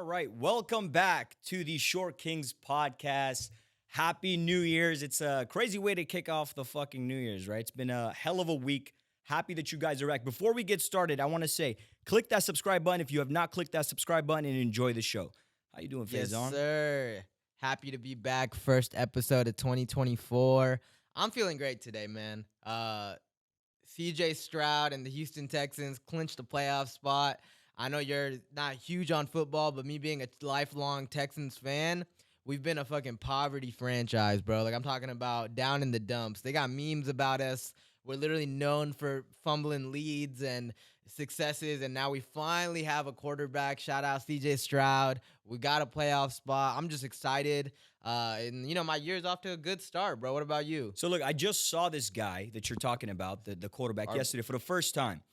All right, welcome back to the Short Kings podcast. Happy New Year's. It's a crazy way to kick off the fucking New Year's, right? It's been a hell of a week. Happy that you guys are back. Before we get started, I want to say, click that subscribe button if you have not clicked that subscribe button and enjoy the show. How you doing, Yes, Faison? sir. Happy to be back. First episode of 2024. I'm feeling great today, man. CJ Stroud and the Houston Texans clinched the playoff spot. I know you're not huge on football, but me being a lifelong Texans fan, we've been a fucking poverty franchise, bro. Like, I'm talking about down in the dumps. They got memes about us. We're literally known for fumbling leads and successes, and now we finally have a quarterback. Shout out CJ Stroud. We got a playoff spot. I'm just excited. My year's off to a good start, bro. What about you? So, look, I just saw this guy that you're talking about, the quarterback, Our- yesterday for the first time.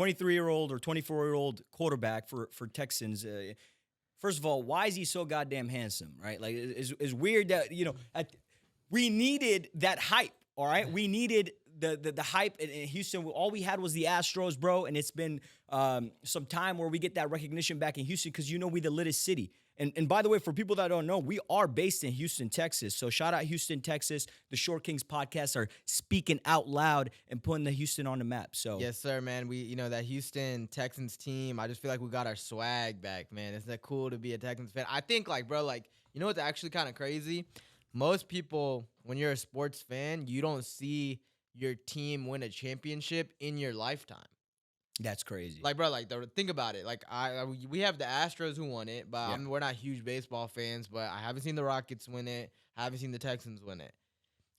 23-year-old or 24-year-old quarterback for Texans. First of all, why is he so goddamn handsome, right? Like, it's weird that, we needed that hype, all right? We needed the hype in Houston. All we had was the Astros, bro, and it's been some time where we get that recognition back in Houston because we the littest city. And by the way, for people that don't know, we are based in Houston, Texas. So shout out Houston, Texas. The Short Kings podcast are speaking out loud and putting the Houston on the map. So Yes, sir, man. That Houston Texans team, I just feel like we got our swag back, man. Isn't that cool to be a Texans fan? I think, what's actually kind of crazy? Most people, when you're a sports fan, you don't see your team win a championship in your lifetime. that's crazy. Think about it. We have the Astros who won it, but Yeah. we're not huge baseball fans. But I haven't seen the Rockets win it. I haven't seen the Texans win it.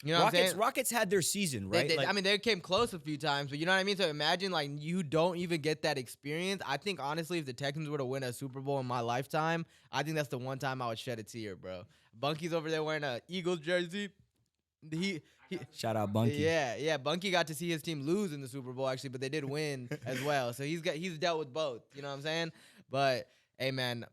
You know what I'm saying? Rockets had their season, right? They came close a few times, but you know what I mean? So imagine, you don't even get that experience. I think, honestly, if the Texans were to win a Super Bowl in my lifetime, I think that's the one time I would shed a tear, bro. Bunky's over there wearing a Eagles jersey. Shout out Bunky. Yeah. Bunky got to see his team lose in the Super Bowl, actually, but they did win as well. So he's dealt with both. You know what I'm saying? But, hey, man,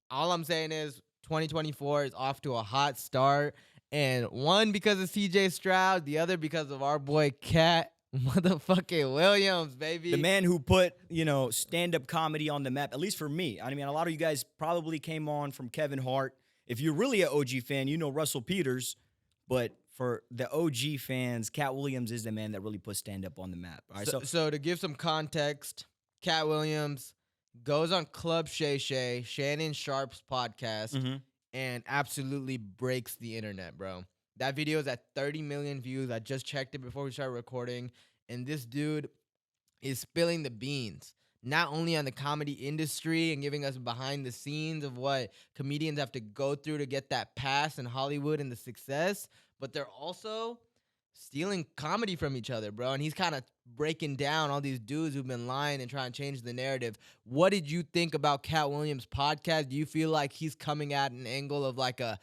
all I'm saying is 2024 is off to a hot start. And one, because of CJ Stroud, the other because of our boy Katt motherfucking Williams, baby. The man who put, stand-up comedy on the map, at least for me. I mean, a lot of you guys probably came on from Kevin Hart. If you're really an OG fan, you know Russell Peters. But for the OG fans, Katt Williams is the man that really put stand-up on the map. All right, So to give some context, Katt Williams goes on Club Shay Shay, Shannon Sharp's podcast, Mhm. and absolutely breaks the internet, bro. That video is at 30 million views. I just checked it before we started recording, and this dude is spilling the beans, not only on the comedy industry and giving us behind the scenes of what comedians have to go through to get that pass in Hollywood and the success, but they're also stealing comedy from each other, bro. And he's kind of breaking down all these dudes who've been lying and trying to change the narrative. What did you think about Katt Williams' podcast? Do you feel like he's coming at an angle of like a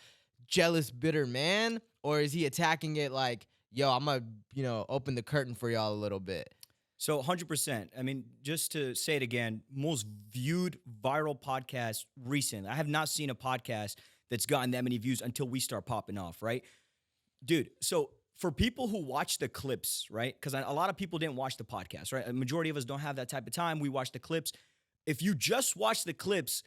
jealous, bitter man? Or is he attacking it like, yo, I'm going to, open the curtain for y'all a little bit? So 100%. I mean, just to say it again, most viewed viral podcast recent. I have not seen a podcast that's gotten that many views until we start popping off, right? Dude, so for people who watch the clips, right? Because a lot of people didn't watch the podcast, right? A majority of us don't have that type of time. We watch the clips. If you just watch the clips,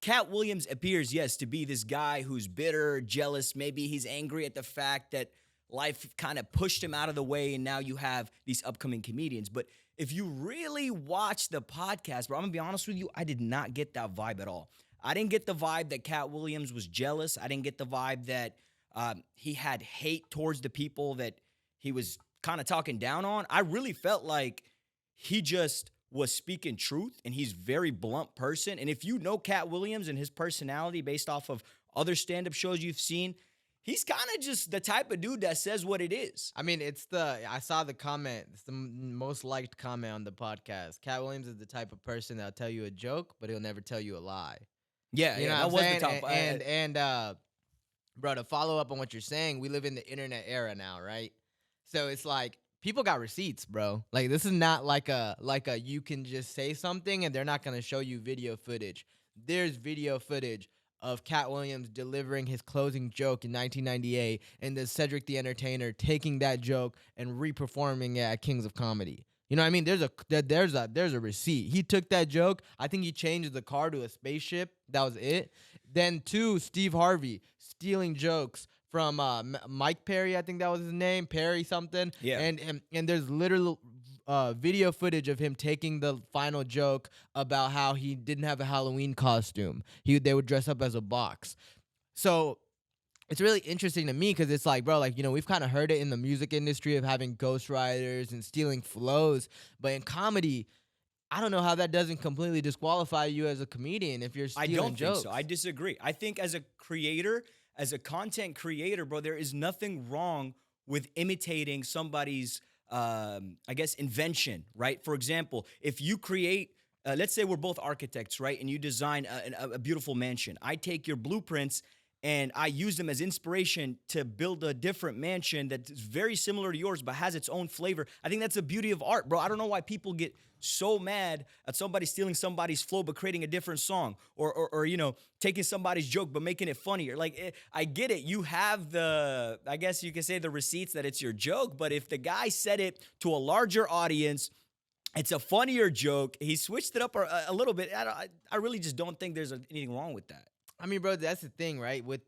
Katt Williams appears, yes, to be this guy who's bitter, jealous. Maybe he's angry at the fact that life kind of pushed him out of the way and now you have these upcoming comedians. But if you really watch the podcast, bro, I'm going to be honest with you, I did not get that vibe at all. I didn't get the vibe that Katt Williams was jealous. I didn't get the vibe that he had hate towards the people that he was kind of talking down on. I really felt like he just was speaking truth, and he's a very blunt person. And if you know Katt Williams and his personality based off of other stand-up shows you've seen, he's kind of just the type of dude that says what it is. I mean, I saw the comment. It's the most liked comment on the podcast. Katt Williams is the type of person that'll tell you a joke, but he'll never tell you a lie. Yeah, You know that what I'm was saying? the top. Bro, to follow up on what you're saying, we live in the internet era now, right? So it's like people got receipts, bro. Like, this is not like a you can just say something and they're not gonna show you video footage. There's video footage of Katt Williams delivering his closing joke in 1998, and then Cedric the Entertainer taking that joke and re-performing it at Kings of Comedy. You know what I mean? There's a receipt. He took that joke. I think he changed the car to a spaceship. That was it. Then two, Steve Harvey stealing jokes from Mike Perry. I think that was his name, Perry something. Yeah. And there's literal video footage of him taking the final joke about how he didn't have a Halloween costume. They would dress up as a box. So it's really interesting to me because it's like, bro, like, we've kind of heard it in the music industry of having ghostwriters and stealing flows. But in comedy, I don't know how that doesn't completely disqualify you as a comedian if you're stealing I don't jokes. think so. I disagree. I think as a creator, as a content creator, bro, there is nothing wrong with imitating somebody's, I guess, invention, right? For example, if you create, let's say we're both architects, right? And you design a beautiful mansion. I take your blueprints and I use them as inspiration to build a different mansion that's very similar to yours, but has its own flavor. I think that's the beauty of art, bro. I don't know why people get so mad at somebody stealing somebody's flow, but creating a different song, or taking somebody's joke, but making it funnier. Like, I get it. You have I guess you can say the receipts that it's your joke, but if the guy said it to a larger audience, it's a funnier joke. He switched it up a little bit. I really just don't think there's anything wrong with that. I mean, bro, that's the thing, right? With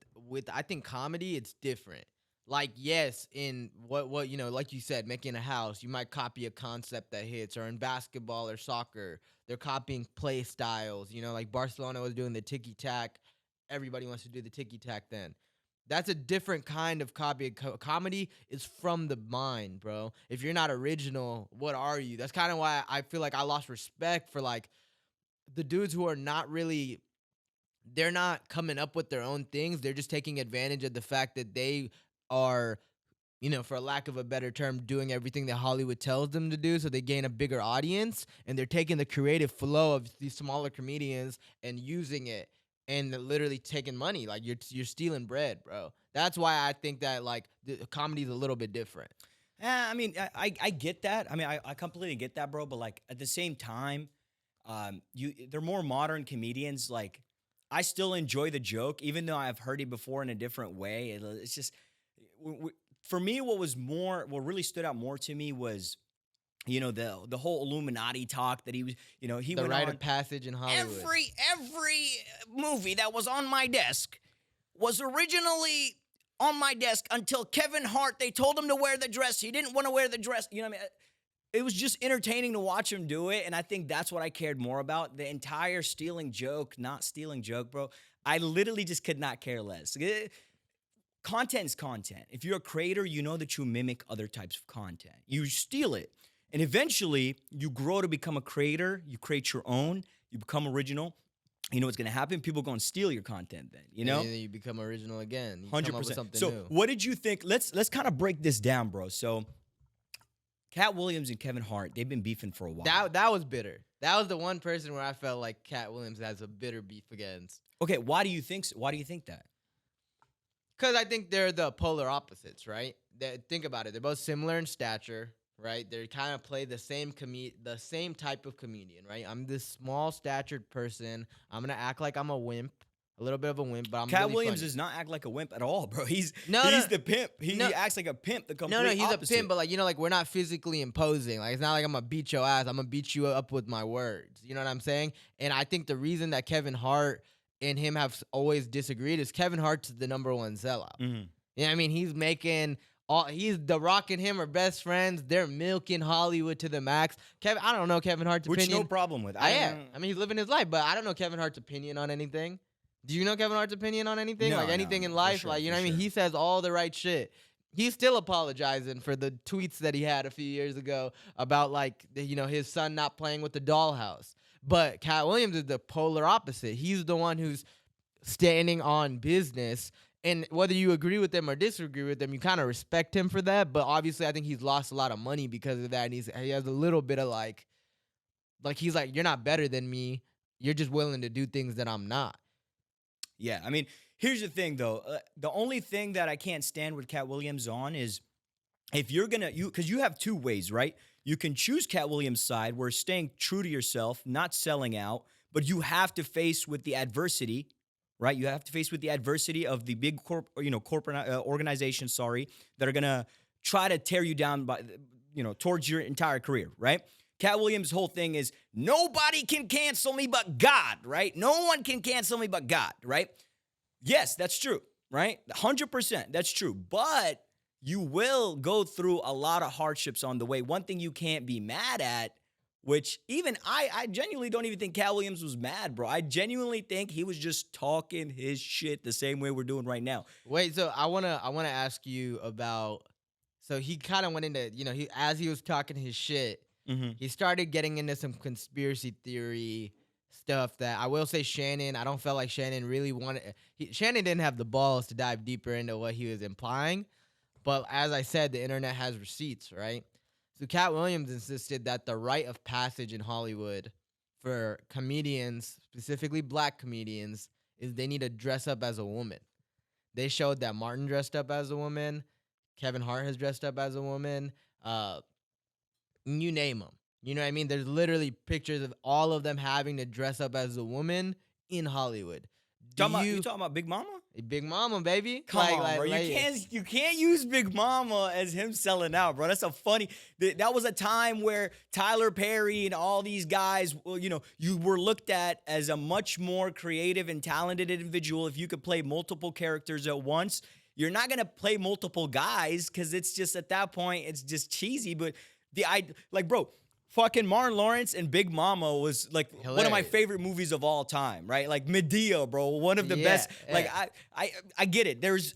I think comedy, it's different. Like, yes, in what like you said, making a house, you might copy a concept that hits, or in basketball or soccer, they're copying play styles. Like Barcelona was doing the ticky tack. Everybody wants to do the ticky tack then. That's a different kind of copy. Comedy is from the mind, bro. If you're not original, what are you? That's kind of why I feel like I lost respect for like the dudes who are not really. They're not coming up with their own things. They're just taking advantage of the fact that they are, for a lack of a better term, doing everything that Hollywood tells them to do, so they gain a bigger audience, and they're taking the creative flow of these smaller comedians and using it and literally taking money. Like, you're stealing bread, bro. That's why I think that, like, the comedy is a little bit different. I mean, I get that. I mean, I completely get that, bro. But like at the same time, they're more modern comedians. Like, I still enjoy the joke, even though I've heard it before in a different way. It's just, for me, what really stood out more to me was, the whole Illuminati talk that he was, he The went rite on. of passage in Hollywood. Every movie that was on my desk was originally on my desk until Kevin Hart. They told him to wear the dress. He didn't want to wear the dress. You know what I mean? It was just entertaining to watch him do it, and I think that's what I cared more about. The entire not stealing joke, bro. I literally just could not care less. Content is content. If you're a creator, you know that you mimic other types of content. You steal it, and eventually you grow to become a creator. You create your own. You become original. You know what's going to happen? People are going to steal your content then, And then you become original again. You 100%. come up with something So new. what did you think? Let's kind of break this down, bro. So Katt Williams and Kevin Hart, they've been beefing for a while. That was bitter. That was the one person where I felt like Katt Williams has a bitter beef against. Okay, why do you think so? Why do you think that? Because I think they're the polar opposites, right? Think about it. They're both similar in stature, right? They kind of play the same type of comedian, right? I'm this small-statured person. I'm going to act like I'm a wimp. A little bit of a wimp, but I'm Katt really Williams funny. does not act like a wimp at all, bro. He's No. the pimp. He acts like a pimp. The complete He's opposite. a pimp, but like we're not physically imposing. Like, it's not like I'm gonna beat your ass. I'm gonna beat you up with my words. You know what I'm saying? And I think the reason that Kevin Hart and him have always disagreed is Kevin Hart's the number one sellout. Mhm. Yeah, I mean, he's making he's The Rock and him are best friends. They're milking Hollywood to the max. I don't know Kevin Hart's Which opinion. no problem with. I mean, he's living his life, but I don't know Kevin Hart's opinion on anything. Do you know Kevin Hart's opinion on anything? No, Like anything in for life? sure, Like, you know for what I mean? sure. He says all the right shit. He's still apologizing for the tweets that he had a few years ago about like, his son not playing with the dollhouse. But Katt Williams is the polar opposite. He's the one who's standing on business. And whether you agree with them or disagree with them, you kind of respect him for that. But obviously, I think he's lost a lot of money because of that. And he has a little bit of like he's like, you're not better than me. You're just willing to do things that I'm not. Yeah, I mean, here's the thing though. The only thing that I can't stand with Katt Williams on is if you're gonna because you have two ways, right? You can choose Katt Williams' side, where staying true to yourself, not selling out, but you have to face with the adversity, right? You have to face with the adversity of the big corporate organizations, that are gonna try to tear you down towards your entire career, right? Cat Williams' whole thing is nobody can cancel me but God, right? No one can cancel me but God, right? Yes, that's true, right? 100%, that's true. But you will go through a lot of hardships on the way. One thing you can't be mad at, which even I genuinely don't even think Cat Williams was mad, bro. I genuinely think he was just talking his shit the same way we're doing right now. Wait, so I wanna ask you about. So he kind of went into, he as he was talking his shit, Mm-hmm. he started getting into some conspiracy theory stuff that I will say Shannon. I don't feel like Shannon really wanted. Shannon didn't have the balls to dive deeper into what he was implying, but as I said, the internet has receipts, right? So Cat Williams insisted that the rite of passage in Hollywood for comedians, specifically black comedians, is they need to dress up as a woman. They showed that Martin dressed up as a woman. Kevin Hart has dressed up as a woman. You name them. You know what I mean? There's literally pictures of all of them having to dress up as a woman in Hollywood. You talking about Big Mama? Big Mama, baby? Come on, bro. You can't use Big Mama as him selling out, bro. That's a funny. That was a time where Tyler Perry and all these guys, well, you were looked at as a much more creative and talented individual if you could play multiple characters at once. You're not gonna play multiple guys because it's just at that point it's just cheesy. But bro. Fucking Martin Lawrence and Big Mama was like Hilarious. One of my favorite movies of all time, right? Like Medea, bro, one of the best. Yeah. Like I get it. There's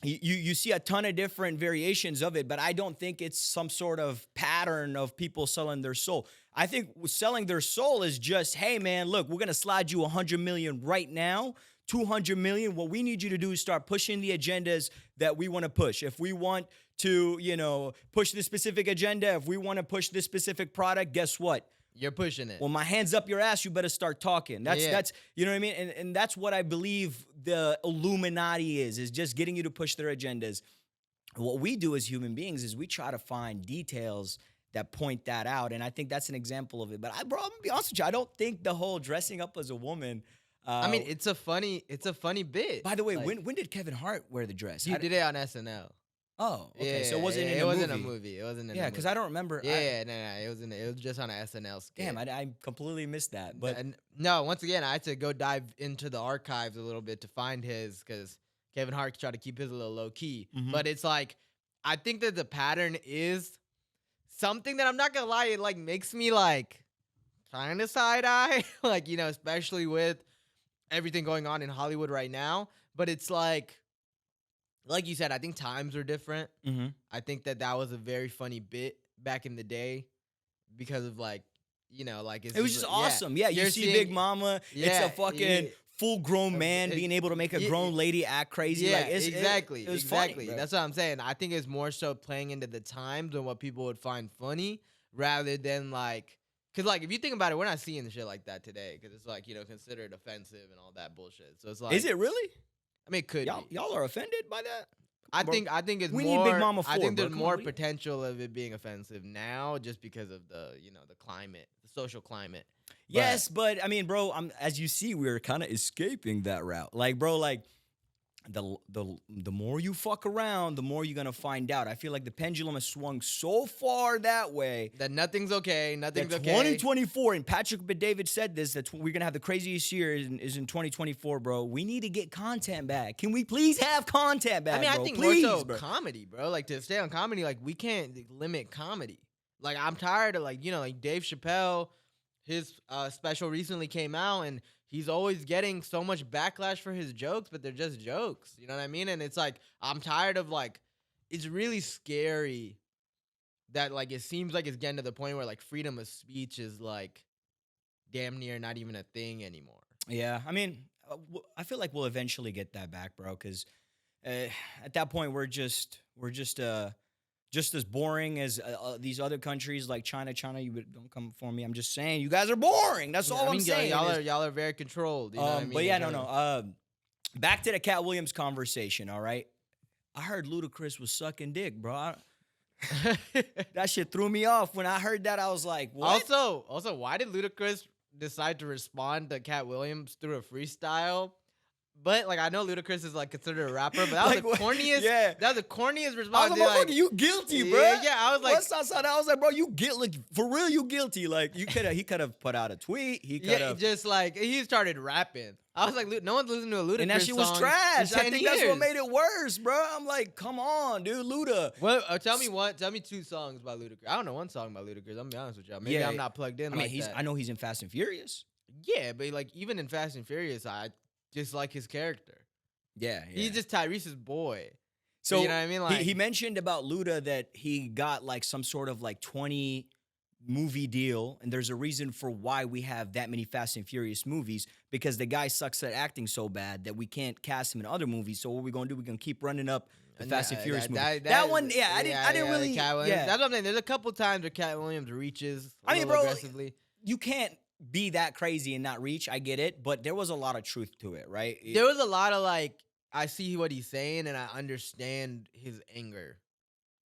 you see a ton of different variations of it, but I don't think it's some sort of pattern of people selling their soul. I think selling their soul is just, hey man, look, we're gonna slide you 100 million right now. 200 million. What we need you to do is start pushing the agendas that we want to push. If we want to, push this specific agenda, if we want to push this specific product, guess what? You're pushing it. Well, my hand's up your ass, you better start talking. That's you know what I mean? And that's what I believe the Illuminati is just getting you to push their agendas. What we do as human beings is we try to find details that point that out. And I think that's an example of it. But I'm gonna be honest with you, I don't think the whole dressing up as a woman. I mean, it's a funny bit. By the way, when did Kevin Hart wear the dress? He did it on SNL. Oh, okay. Yeah, so it wasn't in it a wasn't movie. a movie. It wasn't in Yeah, a because movie. I don't remember. Yeah, no. It was just on an SNL skit. Damn, I completely missed that. But no, once again, I had to go dive into the archives a little bit to find his, because Kevin Hart tried to keep his a little low key. Mhm. But it's like, I think that the pattern is something that I'm not gonna lie, it like makes me like kind of side eye, like, especially with everything going on in Hollywood right now. But it's like you said, I think times are different. mm-hmm. I think that was a very funny bit back in the day because of like It was just awesome. Yeah, you You're see seeing- Big Mama. It's Yeah, a fucking full-grown man it- being able to make a yeah, grown lady act crazy. Yeah, Like, exactly. It was exactly. funny, bro. That's what I'm saying. I think it's more so playing into the times and what people would find funny rather than like, because like if you think about it, we're not seeing shit like that today because it's like considered offensive and all that bullshit. So it's like, Is it really? I mean, it could be. Y'all are offended by that? I Bro, think it's we more. need Big Mama I 4, think bro. there's Come more on, we- potential of it being offensive now, just because of the the climate, the social climate. Yes, but I mean, bro, as you see, we're kind of escaping that route. Like, bro, like the more you fuck around, the more you're gonna find out. I feel like the pendulum has swung so far that way. That nothing's okay. Nothing's That okay. 2024, and Patrick Bet-David said this, that we're gonna have the craziest year is in 2024, bro. We need to get content back. Can we please have content back? I mean, bro? I think Please, more so bro. comedy, bro. Like to stay on comedy, like we can't limit comedy. Like I'm tired of like Dave Chappelle, his special recently came out and he's always getting so much backlash for his jokes, but they're just jokes. You know what I mean? And it's like I'm tired of like it's really scary that like it seems like it's getting to the point where like freedom of speech is like damn near not even a thing anymore. Yeah, I mean, I feel like we'll eventually get that back, bro. Because at that point, we're just as boring as these other countries like China. China, don't come for me. I'm just saying, you guys are boring. That's all I'm saying. Y'all are very controlled. You know what I mean? But yeah, no. Back to the Cat Williams conversation. All right, I heard Ludacris was sucking dick, bro. That shit threw me off when I heard that. I was like, what? Also, why did Ludacris decide to respond to Cat Williams through a freestyle? But like I know Ludacris is like considered a rapper, but that was Like, the what- corniest. yeah. That was the corniest I response. was They're like, like, motherfucker, you guilty, bro. yeah, I was like, West Side, I was like, bro, you guilty. Like, for real, you guilty. Like, he could have put out a tweet. He could yeah, have. just like he started rapping. I was like, no one's listening to a Ludacris And that shit was song trash. in 10 I think that's what years. made it worse, bro. I'm like, come on, dude, Luda. Well, tell me 2 songs by Ludacris. I don't know one song by Ludacris. I'm gonna be honest with y'all. Maybe Yeah, I'm not plugged in. I mean, like that. I know he's in Fast and Furious. Yeah, but like even in Fast and Furious, I just like his character. Yeah, He's just Tyrese's boy. so you know what I mean? Like he mentioned about Luda that he got like some sort of like 20 movie deal, and there's a reason for why we have that many Fast and Furious movies, because the guy sucks at acting so bad that we can't cast him in other movies. So what we're gonna do? We're gonna keep running up the Fast and Furious movie. That one, yeah, I didn't really. Cat Williams. Yeah, That's what I'm saying. There's a couple times where Cat Williams reaches. I mean, little bro, aggressively. you can't be that crazy and not reach. I get it, but there was a lot of truth to it, right? There was a lot of like, I see what he's saying and I understand his anger.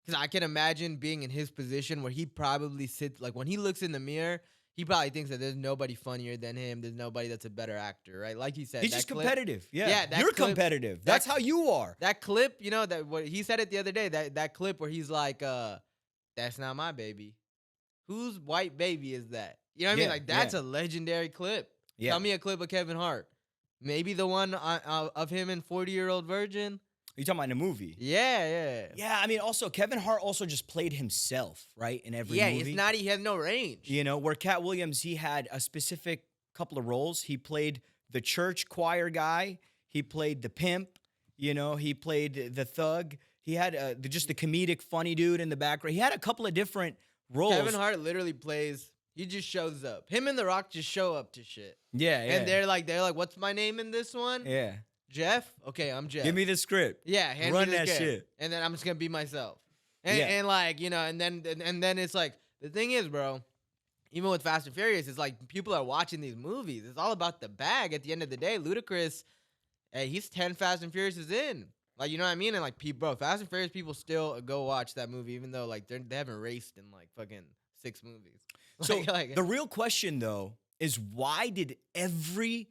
Because I can imagine being in his position where he probably sits, like when he looks in the mirror, he probably thinks that there's nobody funnier than him. There's nobody that's a better actor, right? Like you said, He's that just clip- competitive. Yeah, Yeah, that you're clip- competitive. That's how you are. That clip, you know, that what he said it the other day, that clip where he's like, that's not my baby. Whose white baby is that? You know what I mean? Yeah, Like, that's yeah. a legendary clip. Yeah. Tell me a clip of Kevin Hart. Maybe the one of him in 40-Year-Old Virgin. You talking about in a movie? Yeah. Yeah, I mean, also Kevin Hart also just played himself, right, in every Yeah, movie. it's not, he has no range. You know, where Cat Williams, he had a specific couple of roles. He played the church choir guy. He played the pimp. You know, he played the thug. He had just the comedic, funny dude in the background. He had a couple of different roles. Kevin Hart literally plays, he just shows up. Him and The Rock just show up to shit. Yeah. And they're like, what's my name in this one? yeah. Jeff? Okay, I'm Jeff. Give me the script. Yeah, hand Run me this that script. shit. And then I'm just gonna be myself. And, Yeah. and like, you know, and then it's like, the thing is, bro, even with Fast and Furious, it's like people are watching these movies. It's all about the bag at the end of the day. Ludacris, hey, he's 10 Fast and Furious is in. Like, you know what I mean? And like, bro, Fast and Furious people still go watch that movie, even though like they haven't raced in like fucking 6 movies. So Like, the real question, though, is why did every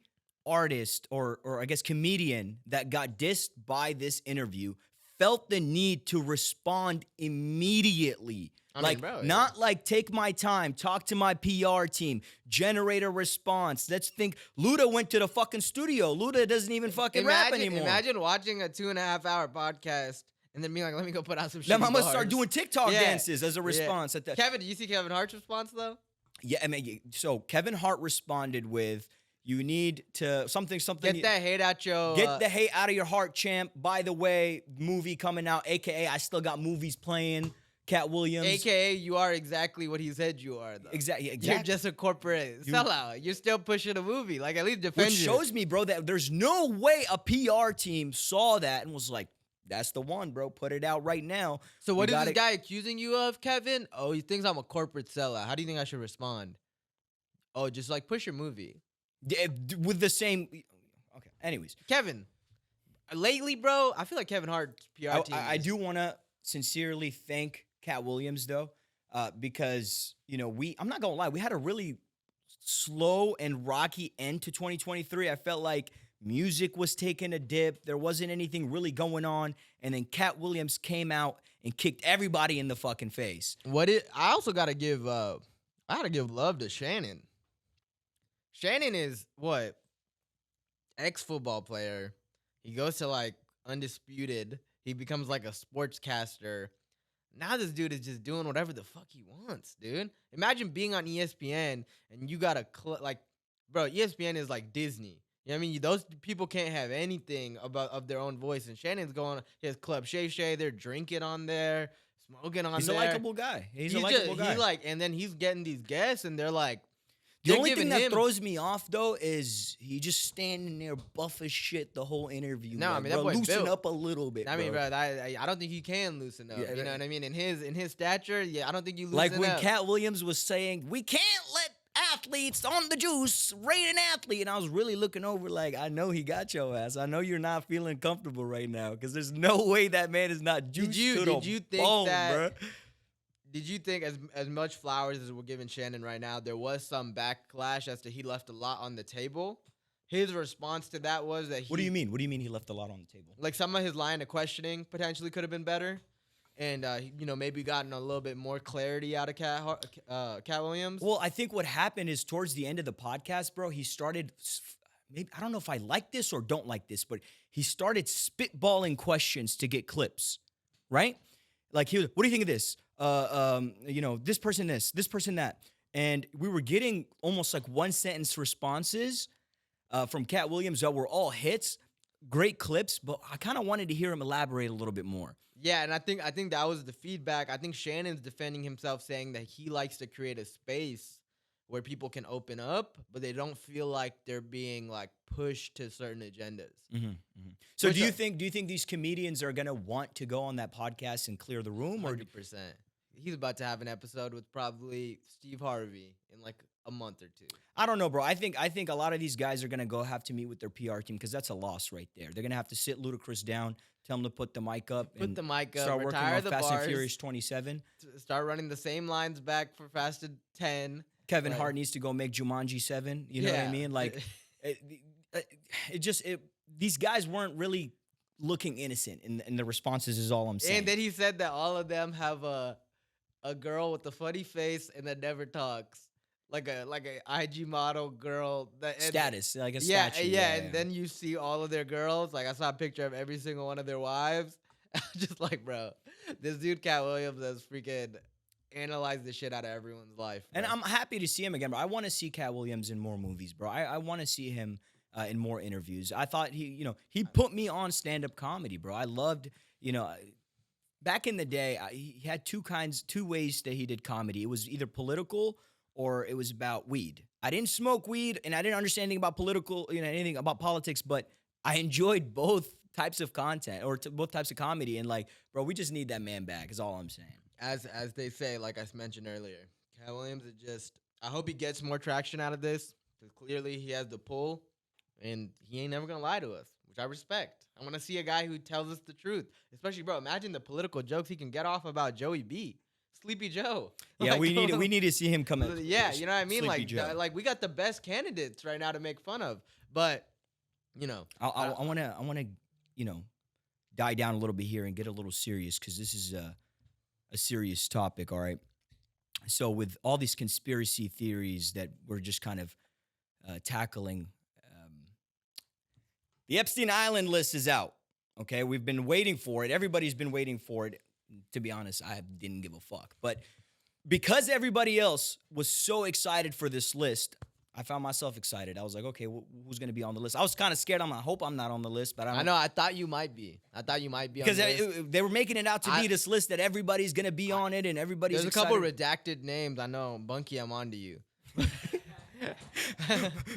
artist or I guess comedian that got dissed by this interview felt the need to respond immediately? I mean, Like, bro, yeah. not like take my time, talk to my PR team, generate a response. Let's think. Luda went to the fucking studio. Luda doesn't even fucking rap anymore. Imagine watching a 2.5-hour podcast and then being like, let me go put out some shit. Now I'm gonna start doing TikTok Yeah. dances as a response at that. Kevin, did you see Kevin Hart's response though? Yeah, I mean, so Kevin Hart responded with, "You need to something." Get that hate out your. Get the hate out of your heart, champ. By the way, movie coming out, aka I still got movies playing. Cat Williams, AKA, you are exactly what he said you are, though. exactly. You're just a corporate sellout. You're still pushing a movie. Like, at least defend Which you. shows me, bro, that there's no way a PR team saw that and was like, "That's the one, bro. Put it out right now." So what We is gotta- this guy accusing you of, Kevin? Oh, he thinks I'm a corporate sellout. How do you think I should respond? Oh, just like push your movie. Yeah, with the same? Okay. Anyways, Kevin, lately, bro, I feel like Kevin Hart's PR team. I do want to sincerely thank Cat Williams though, because you know I'm not gonna lie, we had a really slow and rocky end to 2023. I felt like music was taking a dip. There wasn't anything really going on, and then Cat Williams came out and kicked everybody in the fucking face. I also gotta give love to Shannon. Shannon is what? Ex-football player. He goes to like Undisputed. He becomes like a sportscaster. Now this dude is just doing whatever the fuck he wants, dude. Imagine being on ESPN and you got bro, ESPN is like Disney. You know what I mean? Those people can't have anything of their own voice. And Shannon's going, he has Club Shay Shay. They're drinking on there, smoking on He's there. a likable guy. He's a likable guy. And then he's getting these guests and they're like, The they're only thing giving that him- throws me off though is he just standing there buff as shit the whole interview. No, I Like, mean, that bro, boy loosen built. up a little bit. I mean, bro, I don't think he can loosen up. Yeah, You know what I mean? In his stature, yeah, I don't think you loosen Like when up. Cat Williams was saying, "We can't let athletes on the juice rate an athlete," and I was really looking over like, I know he got your ass. I know you're not feeling comfortable right now because there's no way that man is not juiced to the Did you think bone, that? bruh. Did you think as much flowers as we're giving Shannon right now, there was some backlash as to he left a lot on the table? his response to that was that What do you mean? What do you mean he left a lot on the table? like some of his line of questioning potentially could have been better, and maybe gotten a little bit more clarity out of Cat Williams. Well, I think what happened is towards the end of the podcast, bro, he started. Maybe I don't know if I like this or don't like this, but he started spitballing questions to get clips, right? Like he was, what do you think of this? This person that, and we were getting almost like one sentence responses from Cat Williams that were all hits, great clips, but I kind of wanted to hear him elaborate a little bit more. Yeah, and I think that was the feedback. I think Shannon's defending himself, saying that he likes to create a space where people can open up, but they don't feel like they're being like pushed to certain agendas. Mm-hmm, mm-hmm. So do you think these comedians are gonna want to go on that podcast and clear the room? 100%. He's about to have an episode with probably Steve Harvey in like a month or two. I don't know, bro. I think a lot of these guys are gonna have to meet with their PR team because that's a loss right there. They're gonna have to sit Ludacris down, tell him to put the mic up, start working on Fast and Furious 27. Start running the same lines back for Fast and 10. Kevin Hart needs to go make Jumanji 7. You know what I mean? Like, these guys weren't really looking innocent in the responses. Is all I'm saying. And then he said that all of them have a girl with a funny face and that never talks. Like a IG model girl status, like a yeah, statue. Yeah, and then you see all of their girls. Like I saw a picture of every single one of their wives. Just like, bro, this dude Cat Williams has freaking analyzed the shit out of everyone's life. Bro. And I'm happy to see him again, bro. I want to see Cat Williams in more movies, bro. I want to see him in more interviews. I thought he put me on stand-up comedy, bro. I loved, back in the day, he had two ways that he did comedy. It was either political or it was about weed. I didn't smoke weed and I didn't understand anything about anything about politics, but I enjoyed both types of content or both types of comedy. And like, bro, we just need that man back is all I'm saying. As they say, like I mentioned earlier, Cat Williams I hope he gets more traction out of this because clearly he has the pull and he ain't never going to lie to us, which I respect. I want to see a guy who tells us the truth, especially, bro, imagine the political jokes he can get off about Joey B. Sleepy Joe. Yeah, like, we need to see him come in. Yeah, you know what I mean? Sleepy Like we got the best candidates right now to make fun of. But, I want to, die down a little bit here and get a little serious because this is a serious topic, all right? So with all these conspiracy theories that we're just kind of tackling, the Epstein Island list is out, okay? We've been waiting for it. Everybody's been waiting for it. To be honest, I didn't give a fuck. But because everybody else was so excited for this list, I found myself excited. I was like, okay, who's going to be on the list? I was kind of scared. I hope I'm not on the list. But I know. I thought you might be. Because they were making it out to be this list that everybo's going to be on it and everybody's excited. There's a couple redacted names. I know. Bunky, I'm on to you.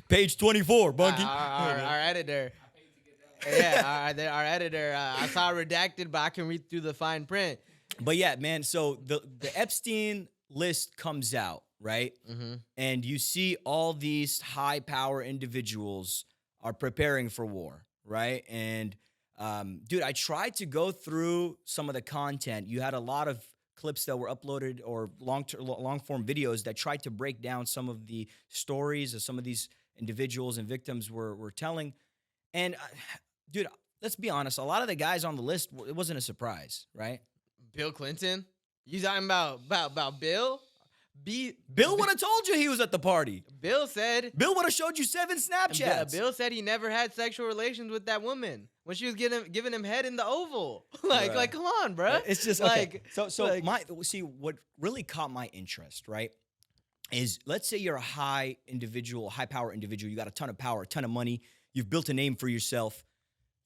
Page 24, Bunky. Our editor. Yeah, our editor. I saw redacted, but I can read through the fine print. But yeah, man. So the Epstein list comes out, right? Mm-hmm. And you see all these high power individuals are preparing for war, right? And dude, I tried to go through some of the content. You had a lot of clips that were uploaded or long form videos that tried to break down some of the stories that some of these individuals and victims were telling. And dude, let's be honest. A lot of the guys on the list, it wasn't a surprise, right? Bill Clinton? You talking about Bill? Bill would have told you he was at the party. Bill would have showed you 7 Snapchats. Bill said he never had sexual relations with that woman when she was giving him head in the Oval. Like, come on, bro. It's just like, okay. So what really caught my interest, right? Is let's say you're a high power individual. You got a ton of power, a ton of money. You've built a name for yourself.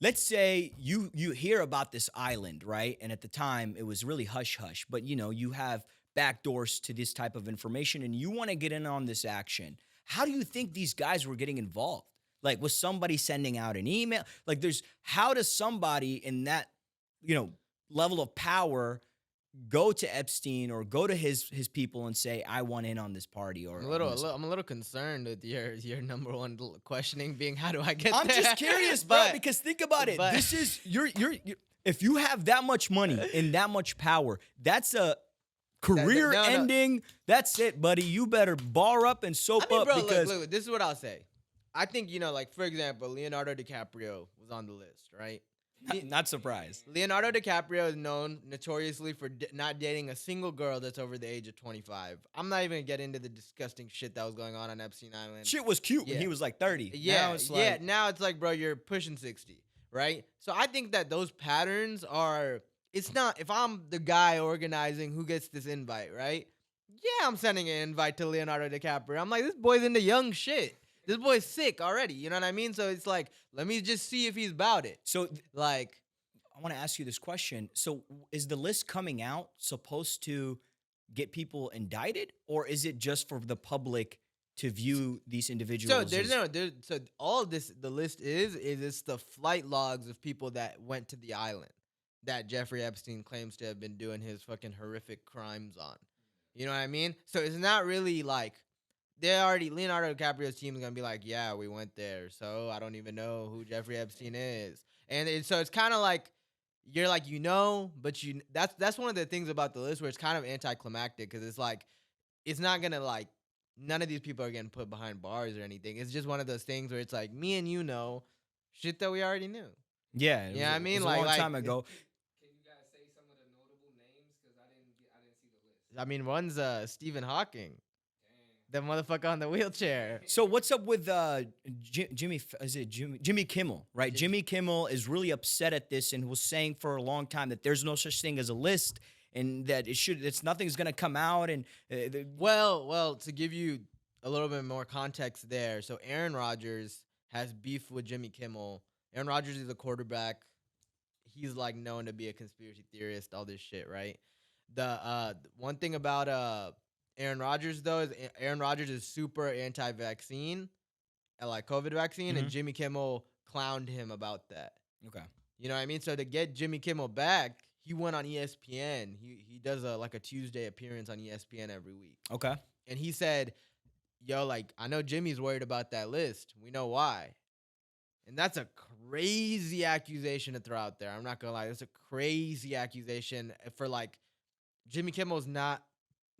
Let's say you hear about this island, right? And at the time, it was really hush-hush. But, you have backdoors to this type of information, and you want to get in on this action. How do you think these guys were getting involved? Like, was somebody sending out an email? Like, how does somebody in that, level of power go to Epstein or go to his people and say, I want in on this party? Or I'm a little concerned with your number one questioning being, how do I get I'm there? just curious, bro, because think about it. This is you're if you have that much money and that much power, that's a career ending. That's it, buddy. You better bar up and soap up. Bro, because look, this is what I'll say. I think, like, for example, Leonardo DiCaprio was on the list, right? Not surprised. Leonardo DiCaprio is known notoriously for not dating a single girl that's over the age of 25. I'm not even going to get into the disgusting shit that was going on Epstein Island. Shit was cute when Yeah. he was like 30. Yeah, Now it's yeah. like, Now it's like, bro, you're pushing 60, right? So I think that those patterns are. It's not. If I'm the guy organizing who gets this invite, right? Yeah, I'm sending an invite to Leonardo DiCaprio. I'm like, this boy's into young shit. This boy's sick already. You know what I mean? So it's like, let me just see if he's about it. so Like, I want to ask you this question. So is the list coming out supposed to get people indicted, or is it just for the public to view these individuals? so there's no. So all this, the list is it's the flight logs of people that went to the island that Jeffrey Epstein claims to have been doing his fucking horrific crimes on. You know what I mean? So it's not really like Leonardo DiCaprio's team is gonna be like, yeah, we went there, so I don't even know who Jeffrey Epstein is, and so it's kind of like you're like, but that's one of the things about the list where it's kind of anticlimactic because it's like it's not gonna like none of these people are getting put behind bars or anything. It's just one of those things where it's like me and shit that we already knew. Yeah, Yeah, I mean, it was like a long time ago. Can you guys say some of the notable names? Because I didn't see the list. I mean, one's Stephen Hawking, Damn. the motherfucker on the wheelchair. So what's up with Jimmy Kimmel, right? Jimmy Kimmel is really upset at this and was saying for a long time that there's no such thing as a list and that nothing's gonna come out. And Well, to give you a little bit more context there, so Aaron Rodgers has beef with Jimmy Kimmel. Aaron Rodgers is a quarterback. He's like known to be a conspiracy theorist, all this shit, right? The one thing about Aaron Rodgers though is Aaron Rodgers is super anti-vaccine, like COVID vaccine, and Mhm. Jimmy Kimmel clowned him about that. okay, You know what I mean? So to get Jimmy Kimmel back, he went on ESPN. He does a Tuesday appearance on ESPN every week. okay, And he said, yo, like, I know Jimmy's worried about that list. We know why. And that's a crazy accusation to throw out there. I'm not going to lie. That's a crazy accusation for, like, Jimmy Kimmel's not,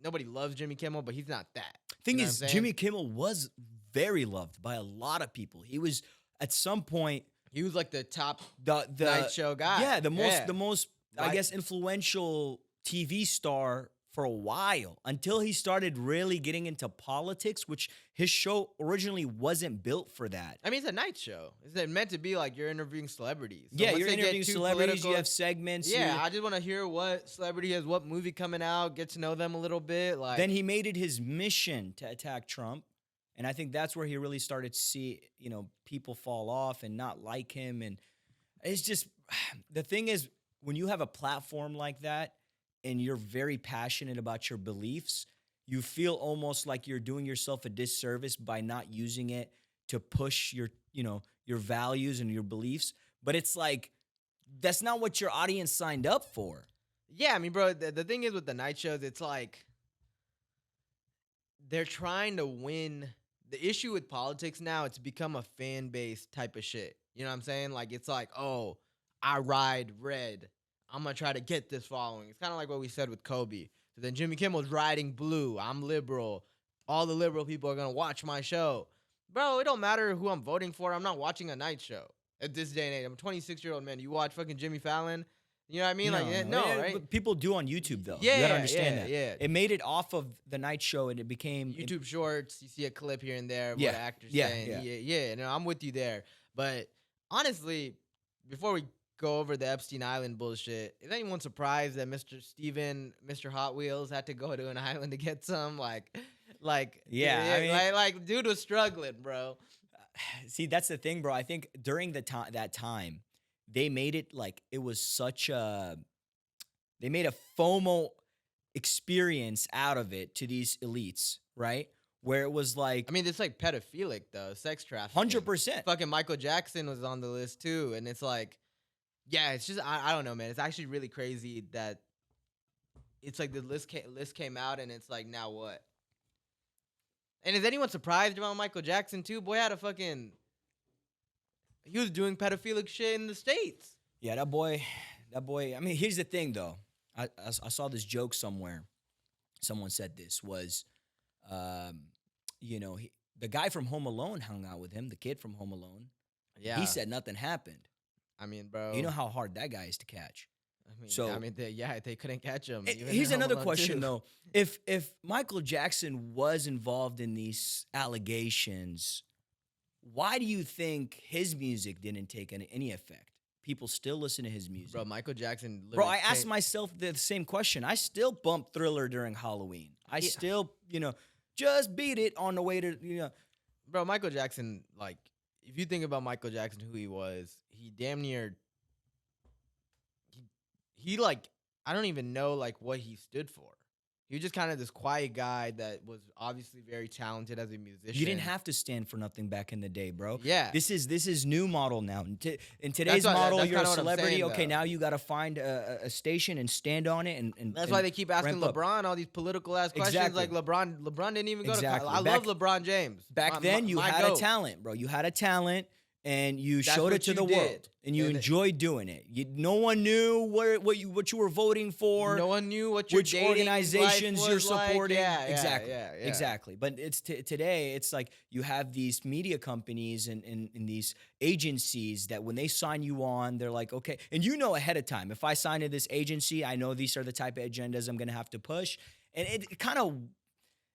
nobody loves Jimmy Kimmel, but he's not that. thing You know what is, I'm saying? Jimmy Kimmel was very loved by a lot of people. He was at some point He was like the top the night show guy. yeah, the most I Right. guess influential TV star for a while until he started really getting into politics, which his show originally wasn't built for that. I mean, it's a night show. It's meant to be like you're interviewing celebrities. So Yeah, once you're they get interviewing too celebrities, political- you have segments. Yeah, I just want to hear what celebrity has what movie coming out, get to know them a little bit. Like, Then he made it his mission to attack Trump. And I think that's where he really started to see, people fall off and not like him. And it's just, the thing is, when you have a platform like that and you're very passionate about your beliefs, you feel almost like you're doing yourself a disservice by not using it to push your values and your beliefs. But it's like, that's not what your audience signed up for. yeah, I mean, bro, the thing is with the night shows, it's like they're trying to win. The issue with politics now, it's become a fan base type of shit. You know what I'm saying? Like, it's like, oh, I ride red. I'm going to try to get this following. It's kind of like what we said with Kobe. So then Jimmy Kimmel's riding blue. I'm liberal. All the liberal people are going to watch my show. Bro, it don't matter who I'm voting for. I'm not watching a night show at this day and age. I'm a 26-year-old man. You watch fucking Jimmy Fallon? You know what I mean? Yeah, Right? but people do on YouTube, though. Yeah, you gotta understand yeah, that. yeah. It made it off of the night show, and it became YouTube Shorts, you see a clip here and there of Yeah, what actors yeah, saying. yeah. Yeah, no, I'm with you there. But honestly, before we go over the Epstein Island bullshit, is anyone surprised that Mr. Hot Wheels had to go to an island to get some? Yeah, I mean- like dude was struggling, bro. See, that's the thing, bro. I think during that time, they made it like it was they made a FOMO experience out of it to these elites, right? Where it was like I mean, it's like pedophilic though, sex trafficking. 100%. Fucking Michael Jackson was on the list too, and it's like, yeah, it's just I don't know, man. It's actually really crazy that it's like the list came out, and it's like, now what? And is anyone surprised about Michael Jackson too? Boy had he was doing pedophilic shit in the States. Yeah, that boy. I mean, here's the thing, though. I saw this joke somewhere. Someone said this was, The guy from Home Alone hung out with him. The kid from Home Alone. Yeah. He said nothing happened. I mean, bro. You know how hard that guy is to catch. I mean, they couldn't catch him. even Here's in Home another Alone question 2. though. If Michael Jackson was involved in these allegations, why do you think his music didn't take any effect? People still listen to his music. Bro, Michael Jackson. Bro, I literally asked came- myself the same question. I still bump Thriller during Halloween. I Yeah. still, just beat it on the way to, Bro, Michael Jackson. Like, if you think about Michael Jackson, who he was, he damn near. He like, I don't even know like what he stood for. He was just kind of this quiet guy that was obviously very talented as a musician. you didn't have to stand for nothing back in the day, bro. Yeah. This is new model now. In today's model, that's you're a kinda what I'm celebrity. saying, Okay, though. now you got to find a station and stand on it. And That's why they keep asking ramp up. LeBron all these political ass questions. Exactly. Like LeBron didn't even go Exactly. to college. I love LeBron James. Back then, you my had goat. a talent, bro. You had a talent, and you That's showed it what to you the did. world, and you And enjoyed doing it. No one knew what you were voting for. No one knew what your which dating organizations life you're was like. supporting. Yeah, exactly. yeah. Exactly. But it's today, it's like you have these media companies and these agencies that when they sign you on, they're like, okay, and you know ahead of time, if I sign to this agency, I know these are the type of agendas I'm gonna have to push. And it kind of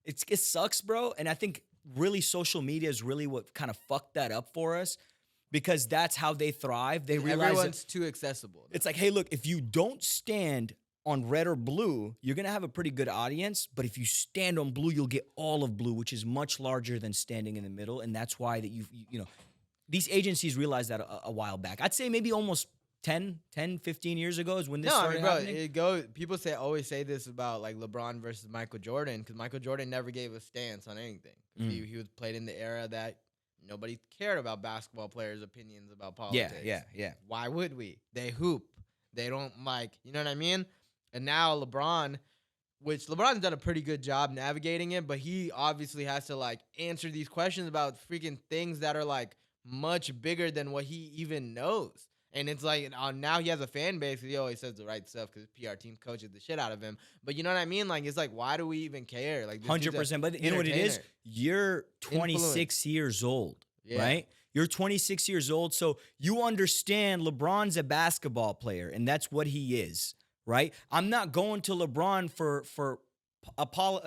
it sucks, bro. And I think really social media is really what kind of fucked that up for us. Because that's how they thrive. They realize that Everyone's too accessible. it's like, hey, look, if you don't stand on red or blue, you're gonna have a pretty good audience. But if you stand on blue, you'll get all of blue, which is much larger than standing in the middle. And that's why that these agencies realized that a while back. I'd say maybe almost 10, 15 years ago is when this No, I started mean, bro, happening. it goes. People always say this about like LeBron versus Michael Jordan because Michael Jordan never gave a stance on anything. He was played in the era that nobody cared about basketball players' opinions about politics. Yeah. Why would we? They hoop. They don't you know what I mean? And now LeBron's done a pretty good job navigating it, but he obviously has to like answer these questions about freaking things that are like much bigger than what he even knows. And it's like now he has a fan base. He always says the right stuff because his PR team coaches the shit out of him. But you know what I mean? Like it's like, why do we even care? Like this dude's a 100%. But you know what it is? entertainer. You're 26 Influence. years old, Yeah. right? You're 26 years old, so you understand LeBron's a basketball player, and that's what he is, right? I'm not going to LeBron for a political,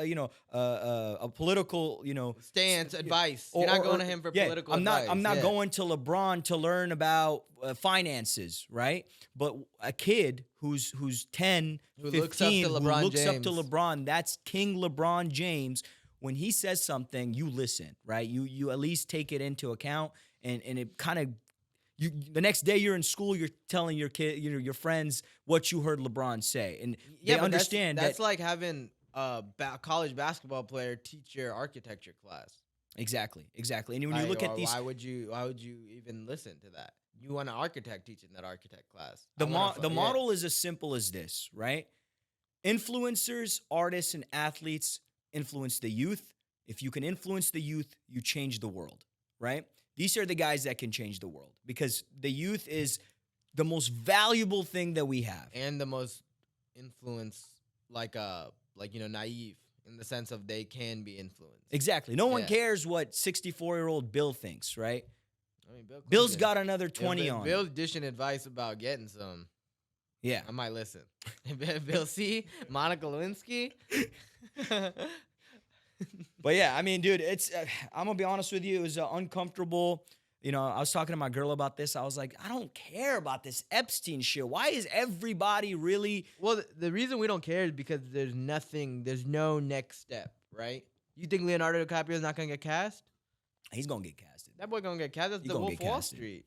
Stance, advice. or- You're not or- going to him for yeah, political I'm not. advice. I'm not Yeah. going to LeBron to learn about finances, right? But a kid who's 10, Who 15, looks up to LeBron who looks up to James. LeBron, that's King LeBron James. When he says something, you listen, right? You at least take it into account, and it kind of. The next day you're in school, you're telling your kid, your friends what you heard LeBron say, and they but understand that's that like having a college basketball player teach your architecture class. exactly. And when you look at these, why would you even listen to that? You want an architect teaching that architect class. the model is as simple as this, right? Influencers, artists, and athletes influence the youth. If you can influence the youth, you change the world, right? These are the guys that can change the world because the youth is the most valuable thing that we have. and the most influence, naive in the sense of they can be influenced. Exactly. No one Yeah. cares what 64-year-old Bill thinks, right? I mean, Bill's Clinton- got another if 20 on. Bill's dishing advice about getting some. Yeah. I might listen. Bill C, Monica Lewinsky. But yeah, I mean, dude, it's I'm gonna be honest with you, it was uncomfortable. I was talking to my girl about this. I was like, I don't care about this Epstein shit. Why is everybody really? Well, the reason we don't care is because there's no next step, right? You think Leonardo DiCaprio is not gonna get cast? He's gonna get casted. That boy gonna get cast. That's He the gonna Wolf get of Wall casted. Street.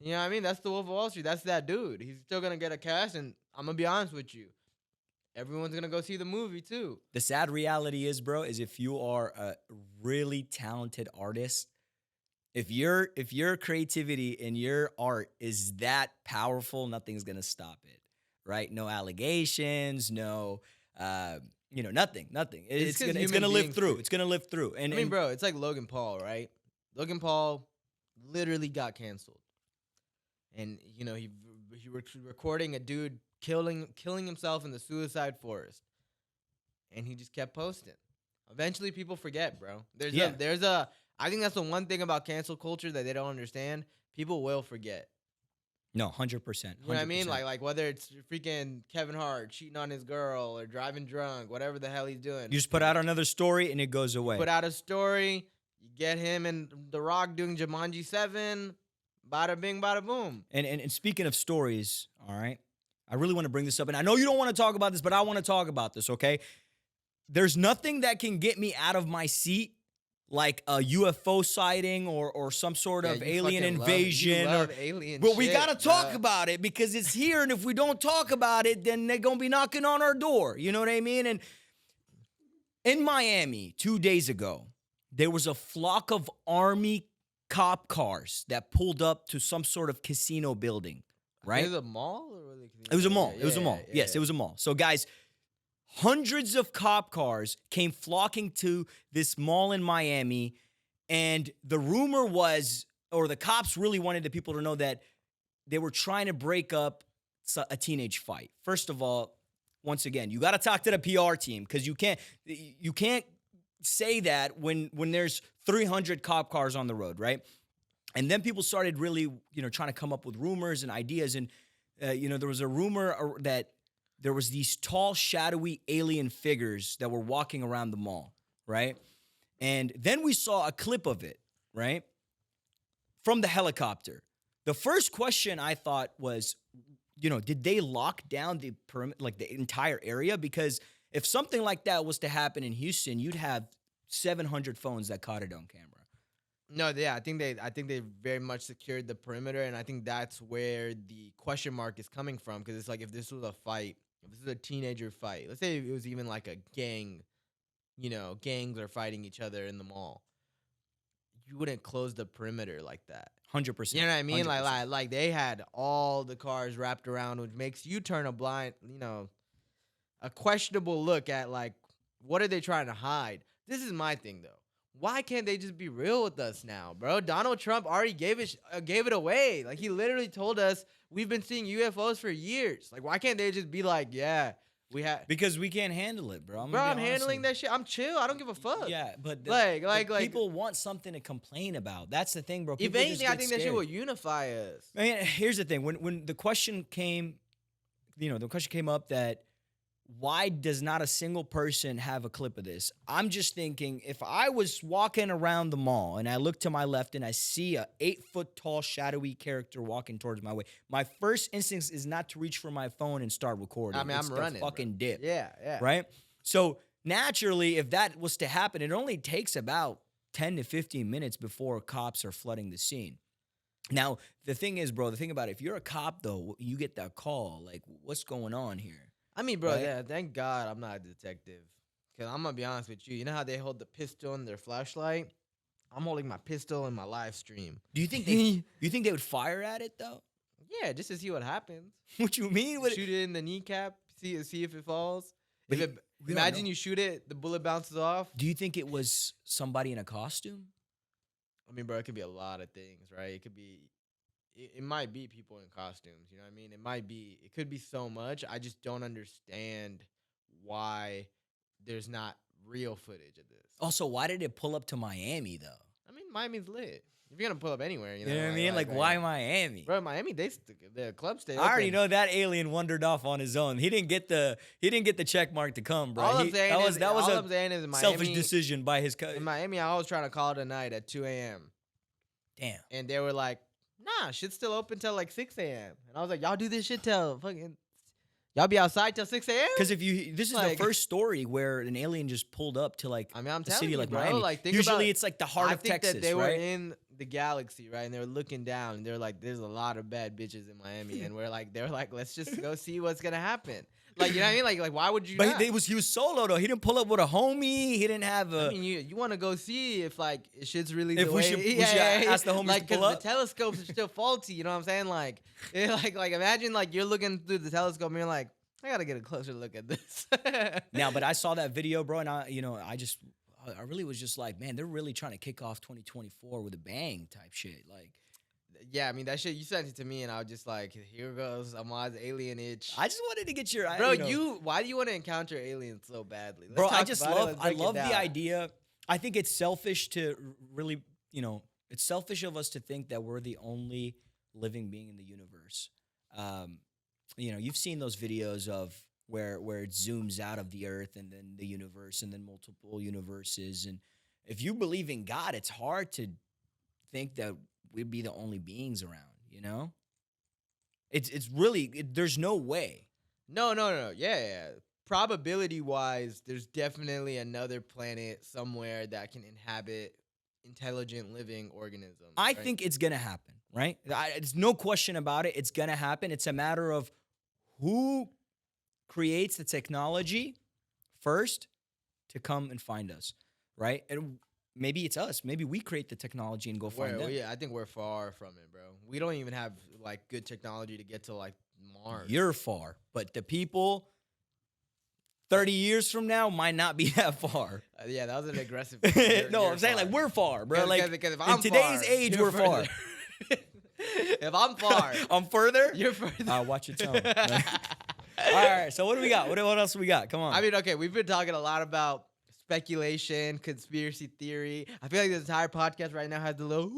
You know what I mean? That's the Wolf of Wall Street. That's that dude. He's still gonna get a cast, and I'm gonna be honest with you. Everyone's gonna go see the movie too. The sad reality is, bro, is if you are a really talented artist, if your creativity and your art is that powerful, nothing's gonna stop it, right? No allegations, no, nothing. It's 'cause gonna human live beings through. do. It's gonna live through. And I mean, bro, it's like Logan Paul, right? Logan Paul literally got canceled, and he was recording a dude killing himself in the suicide forest, and he just kept posting. Eventually, people forget, bro. Yeah. I think that's the one thing about cancel culture that they don't understand. People will forget. No, 100%. You know what I mean? Like whether it's freaking Kevin Hart cheating on his girl or driving drunk, whatever the hell he's doing. You just put out another story and it goes away. Put out a story, you get him and The Rock doing Jumanji 7, bada bing, bada boom. And speaking of stories, all right, I really want to bring this up. And I know you don't want to talk about this, but I want to talk about this, okay? There's nothing that can get me out of my seat like a UFO sighting or some sort of alien invasion. Alien But we shit, got to talk bruh. about it because it's here. And if we don't talk about it, then they're going to be knocking on our door. You know what I mean? And in Miami 2 days ago, there was a flock of Army cop cars that pulled up to some sort of casino building, right? Was it a mall? Or It was a mall. Yeah, It was a mall. Yes, it was a mall. So, guys, hundreds of cop cars came flocking to this mall in Miami, and the rumor was, or the cops really wanted the people to know that they were trying to break up a teenage fight. First of all, once again, you got to talk to the PR team because you can't say that when there's 300 cop cars on the road, right? And then people started really, trying to come up with rumors and ideas, and there was a rumor that there was these tall, shadowy alien figures that were walking around the mall, right? And then we saw a clip of it, right? From the helicopter. The first question I thought was, did they lock down the perimeter, like the entire area? Because if something like that was to happen in Houston, you'd have 700 phones that caught it on camera. No, yeah, I think they very much secured the perimeter, and I think that's where the question mark is coming from. Because it's like if this was a fight, if this is a teenager fight, let's say it was even like a gang, gangs are fighting each other in the mall, you wouldn't close the perimeter like that. 100%. You know what I mean? 100%. Like they had all the cars wrapped around, which makes you turn a blind, a questionable look at like, what are they trying to hide? This is my thing though. Why can't they just be real with us now, bro? Donald Trump already gave it away. Like he literally told us we've been seeing UFOs for years. Like why can't they just be like, yeah, we have? Because we can't handle it, bro. I'm handling that shit. I'm chill. I don't give a fuck. Yeah, but like people want something to complain about. That's the thing, bro. If People anything, I think that shit will unify us. I mean, here's the thing. When the question came, the question came up that why does not a single person have a clip of this? I'm just thinking if I was walking around the mall and I look to my left and I see a 8-foot tall shadowy character walking towards my way, my first instinct is not to reach for my phone and start recording. I mean, I'm running. Fucking dip. Yeah. Right? So naturally, if that was to happen, it only takes about 10 to 15 minutes before cops are flooding the scene. Now, the thing is, bro, the thing about it, if you're a cop, though, you get that call. Like, what's going on here? I mean, bro, Right? yeah, thank God I'm not a detective. Because I'm going to be honest with you. You know how they hold the pistol in their flashlight? I'm holding my pistol in my live stream. Do you think they would fire at it, though? Yeah, just to see what happens. What you mean? Shoot it in the kneecap, see if it falls. But If it, we don't imagine know. you shoot it, the bullet bounces off. Do you think it was somebody in a costume? I mean, bro, it could be a lot of things, right? It could be, it might be people in costumes, you know what I mean? It could be so much. I just don't understand why there's not real footage of this. Also, why did it pull up to Miami, though? I mean, Miami's lit. If you're gonna pull up anywhere, You know what I mean? Like, why Miami? Bro, Miami, the club stay I already open. know that alien wandered off on his own. He didn't get the check mark to come, bro. All I'm saying that is, was that was all a I'm saying is Miami, selfish decision by his in Miami, I was trying to call it a night at 2 a.m. Damn. And they were like, nah, shit's still open till like 6 a.m. And I was like, y'all do this shit till fucking, y'all be outside till 6 a.m.? Because this is Like- the first story where an alien just pulled up to like I mean, I'm a telling city you, like bro, Miami. like, think Usually about- it's like the heart I of think Texas, that they were right? in the galaxy, right? And they were looking down, and they're like, "There's a lot of bad bitches in Miami," and they were like, "Let's just go see what's gonna happen." Like, you know what I mean? Like why would you? But not? he was solo though. He didn't pull up with a homie. He didn't have a. I mean, you want to go see if like shit's really If the we way. should- we should ask the homies like, to pull 'cause up. the telescopes are still faulty. You know what I'm saying? Like, like imagine like you're looking through the telescope and you're like, I gotta get a closer look at this. Now, but I saw that video, bro, and I really was just like, man, they're really trying to kick off 2024 with a bang type shit. Like, Yeah, I mean that shit. You sent it to me, and I was just like, "Here goes Ahmad's alien itch." I just wanted to get your Bro, you know, why do you want to encounter aliens so badly? Let's bro. I talk just about it. love Let's I break it love the down. idea. I think it's selfish to really, it's selfish of us to think that we're the only living being in the universe. You've seen those videos of where it zooms out of the earth and then the universe and then multiple universes. And if you believe in God, it's hard to think that we'd be the only beings around, you know? It's really there's no way. No. Yeah. Probability wise, there's definitely another planet somewhere that can inhabit intelligent living organisms. I right? think it's gonna happen, right? It's no question about it. It's gonna happen. It's a matter of who creates the technology first to come and find us, right? And maybe it's us. Maybe we create the technology and go find them. I think we're far from it, bro. We don't even have like good technology to get to like Mars. You're far, but the people 30 years from now might not be that far. Yeah, that was an aggressive. No, I'm saying like we're far, bro. Like because if in I'm today's far, age, you're we're far. further. If I'm far, I'm further. you're further. Watch your tone. All right, so what do we got? What else we got? Come on. I mean, okay, we've been talking a lot about speculation, conspiracy theory. I feel like this entire podcast right now has the little.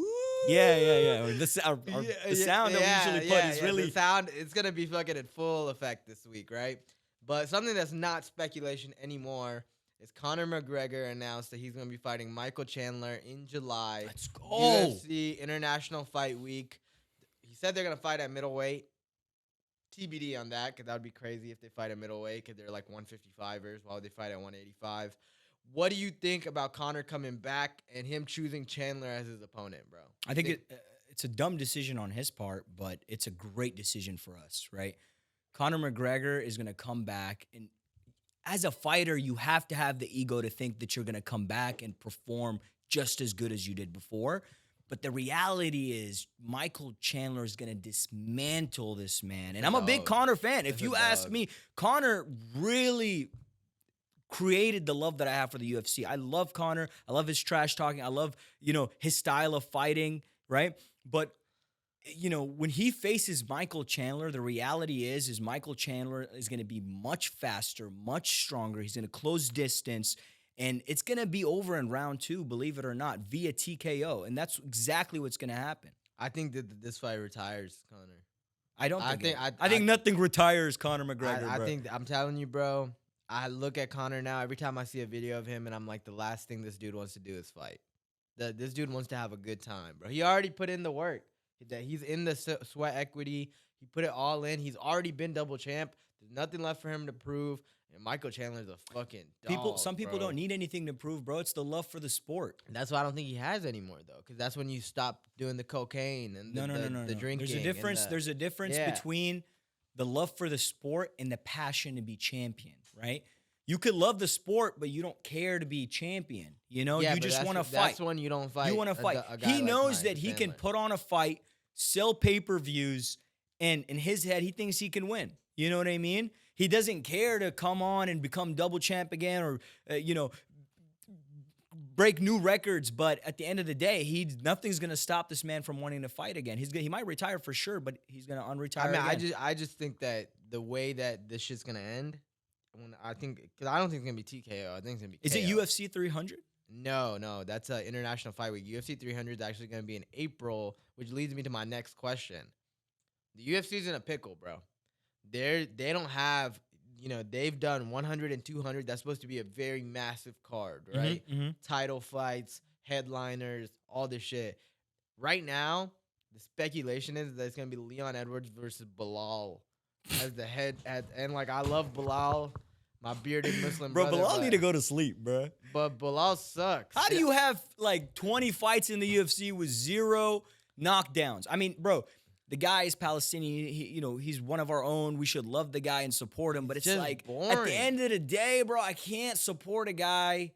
Yeah. The sound that we usually put is really the sound. It's gonna be fucking in full effect this week, right? But something that's not speculation anymore is Conor McGregor announced that he's gonna be fighting Michael Chandler in July. Let's go. UFC International Fight Week. He said they're gonna fight at middleweight. TBD on that, because that would be crazy if they fight at middleweight, because they're like 155ers while they fight at 185. What do you think about Conor coming back and him choosing Chandler as his opponent, bro? I think it's a dumb decision on his part, but it's a great decision for us, right? Conor McGregor is going to come back, and as a fighter, you have to have the ego to think that you're going to come back and perform just as good as you did before. But the reality is Michael Chandler is going to dismantle this man. And I'm a big Conor fan. If you ask me, Conor really created the love that I have for the UFC. I love Conor. I love his trash talking. I love, his style of fighting, right? But when he faces Michael Chandler, the reality is Michael Chandler is going to be much faster, much stronger. He's going to close distance, and it's going to be over in round 2, believe it or not, via TKO. And that's exactly what's going to happen. I think that this fight retires Conor. I think nothing retires Conor McGregor, bro. I'm telling you, bro. I look at Conor now every time I see a video of him, and I'm like, the last thing this dude wants to do is fight. This dude wants to have a good time, bro. He already put in the work. That he's in the sweat equity. He put it all in. He's already been double champ. There's nothing left for him to prove. And Michael Chandler's a fucking dog, Some people don't need anything to prove, bro. It's the love for the sport. And that's why I don't think he has anymore, though, because that's when you stop doing the cocaine and the drinking. There's a difference between the love for the sport and the passion to be champion, right? You could love the sport, but you don't care to be champion. You just want to fight. That's when you don't fight. You want to fight. He knows that he can put on a fight, sell pay-per-views, and in his head, he thinks he can win. You know what I mean? He doesn't care to come on and become double champ again or, break new records. But at the end of the day, nothing's going to stop this man from wanting to fight again. He might retire for sure, but he's going to unretire again. I just think that the way that this shit's going to end, because I don't think it's going to be TKO. I think it's going to be Is KO. it UFC 300? No, that's an International Fight Week. UFC 300 is actually going to be in April, which leads me to my next question. The UFC's in a pickle, bro. They don't have, they've done 100 and 200. That's supposed to be a very massive card, right? Mm-hmm. Title fights, headliners, all this shit. Right now, the speculation is that it's going to be Leon Edwards versus Bilal as the head. And I love Bilal. My bearded Muslim brother. Bro, Bilal need to go to sleep, bro. But Bilal sucks. How do you have 20 fights in the UFC with 0 knockdowns? I mean, bro, the guy is Palestinian. He's one of our own. We should love the guy and support him. But it's boring. At the end of the day, bro, I can't support a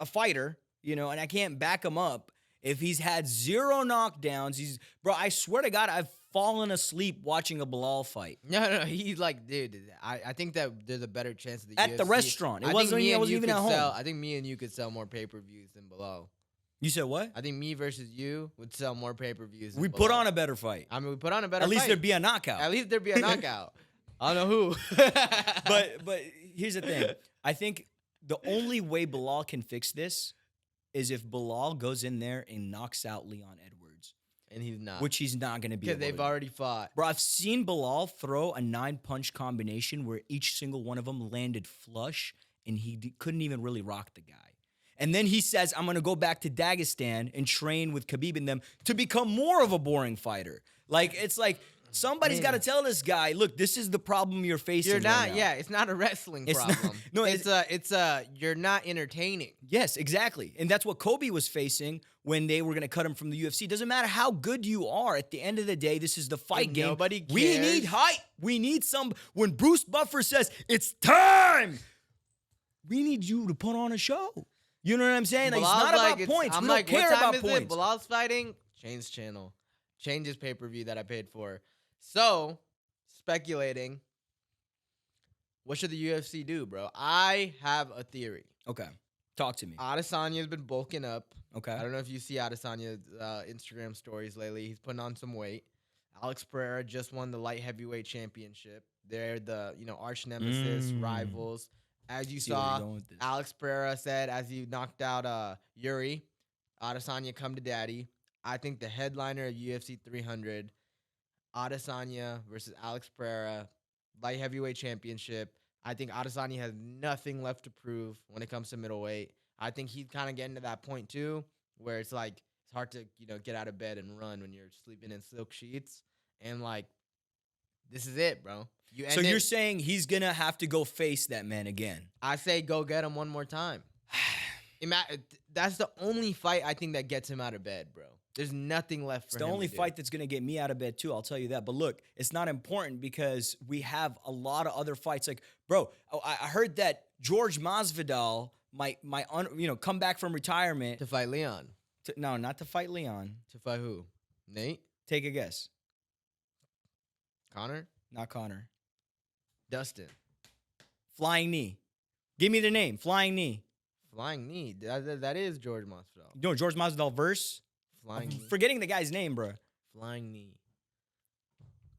fighter, and I can't back him up if he's had 0 knockdowns. Bro, I swear to God, I've fallen asleep watching a Bilal fight. No, he's dude, I think that there's a better chance of the at UFC. the restaurant. I wasn't even at home. I think me and you could sell more pay-per-views than Bilal. You said what? I think me versus you would sell more pay-per-views. We put on a better fight. I mean, we put on a better At least fight. there'd be a knockout. At least there'd be a knockout. I don't know who. But here's the thing. I think the only way Bilal can fix this is if Bilal goes in there and knocks out Leon Edwards, And he's not. which he's not going to be. Because able they've to do. already fought. Bro, I've seen Bilal throw a 9-punch combination where each single one of them landed flush, and he couldn't even really rock the guy. And then he says, I'm going to go back to Dagestan and train with Khabib and them to become more of a boring fighter. Like, it's like somebody's got to tell this guy, look, this is the problem you're facing. You're not, right now. yeah, it's not a wrestling It's not- problem. no, it's you're not entertaining. Yes, exactly. And that's what Kobe was facing when they were going to cut him from the UFC. Doesn't matter how good you are. At the end of the day, this is the fight And game. nobody We cares. need hype. We need some. When Bruce Buffer says, it's time, we need you to put on a show. You know what I'm saying? Like, it's Bilal's not like, about points. I'm We like, don't care what time about is points. it? Bilal's fighting. Change channel. Change his pay-per-view that I paid for. So, speculating, what should the UFC do, bro? I have a theory. Okay. Talk to me. Adesanya's been bulking up. Okay. I don't know if you see Adesanya's Instagram stories lately. He's putting on some weight. Alex Pereira just won the light heavyweight championship. They're the arch nemesis, rivals. As you See where you're saw, going with this. Alex Pereira said as he knocked out Yuri, Adesanya come to daddy. I think the headliner of UFC 300, Adesanya versus Alex Pereira, light heavyweight championship. I think Adesanya has nothing left to prove when it comes to middleweight. I think he's kind of getting to that point too, where it's like it's hard to get out of bed and run when you're sleeping in silk sheets. And like, this is it, bro. So you're saying he's going to have to go face that man again? I say go get him one more time. That's the only fight I think that gets him out of bed, bro. There's nothing left for It's him. the only to do. fight that's going to get me out of bed, too. I'll tell you that. But look, it's not important because we have a lot of other fights. Like, bro, I heard that George Masvidal might come back from retirement. to fight Leon. No, not to fight Leon. To fight who? Nate? Take a guess. Conor? Not Conor. Dustin? Flying knee. Give me the name. Flying knee. Flying knee. That is George Masvidal. No, George Masvidal verse. Flying I'm knee. forgetting the guy's name, bro. Flying knee.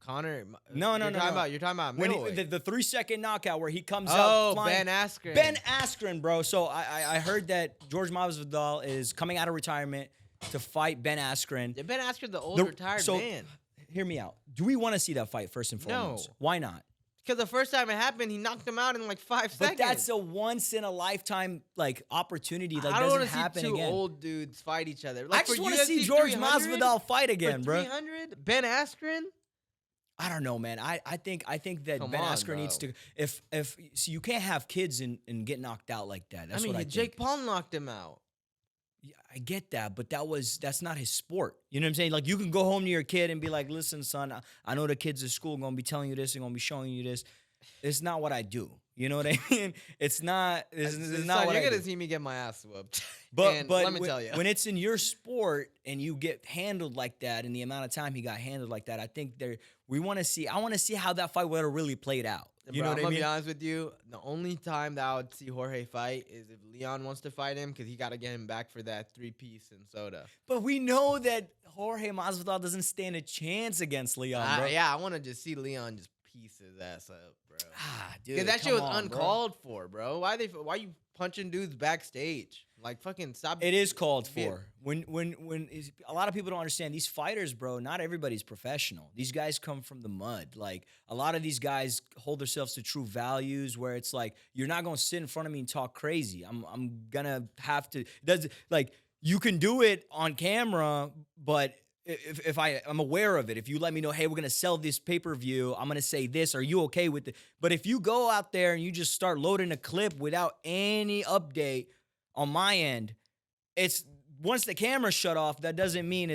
Conor. No. You're talking about When middleweight. the 3-second knockout where he comes out Oh, flying. Ben Askren. Ben Askren, bro. So I heard that George Masvidal is coming out of retirement to fight Ben Askren. Yeah, Ben Askren, the old retired man. Hear me out. Do we want to see that fight first and foremost? No. Why not? Because the first time it happened, he knocked him out in like 5 seconds. But that's a once in a lifetime opportunity that I don't doesn't want to happen see two again. old dudes fight each other. I Like just want to see George Masvidal fight again, bro. 300? Ben Askren? I don't know, man. I think that Come Ben on, Askren needs bro. to if see you can't have kids and get knocked out like that. That's I mean, what I think. Jake Paul knocked him out. Yeah, I get that, but that's not his sport. You know what I'm saying? Like, you can go home to your kid and be like, listen, son, I know the kids at school are going to be telling you this and going to be showing you this. It's not what I do. You know what I mean? It's not what You're I going do. to see me get my ass whooped. But And but let me when, tell you. when it's in your sport and you get handled like that, and the amount of time he got handled like that, I think I want to see how that fight would have really played out. You Bro, know I'm what I gonna mean? be honest with you. The only time that I would see Jorge fight is if Leon wants to fight him because he got to get him back for that 3-piece and soda. But we know that Jorge Masvidal doesn't stand a chance against Leon, bro. Yeah, I want to just see Leon just piece his ass up, bro. Dude, Because that shit come was on, bro. uncalled for, bro. Why you punching dudes backstage? Like fucking stop. It is called being- for. A lot of people don't understand these fighters, bro. Not everybody's professional. These guys come from the mud. Like, a lot of these guys hold themselves to true values where it's like, you're not gonna sit in front of me and talk crazy. I'm gonna have to. You can do it on camera, but if I'm aware of it, if you let me know, hey, we're gonna sell this pay-per-view, I'm gonna say this. Are you okay with it? But if you go out there and you just start loading a clip without any update on my end, it's once the camera's shut off, that doesn't mean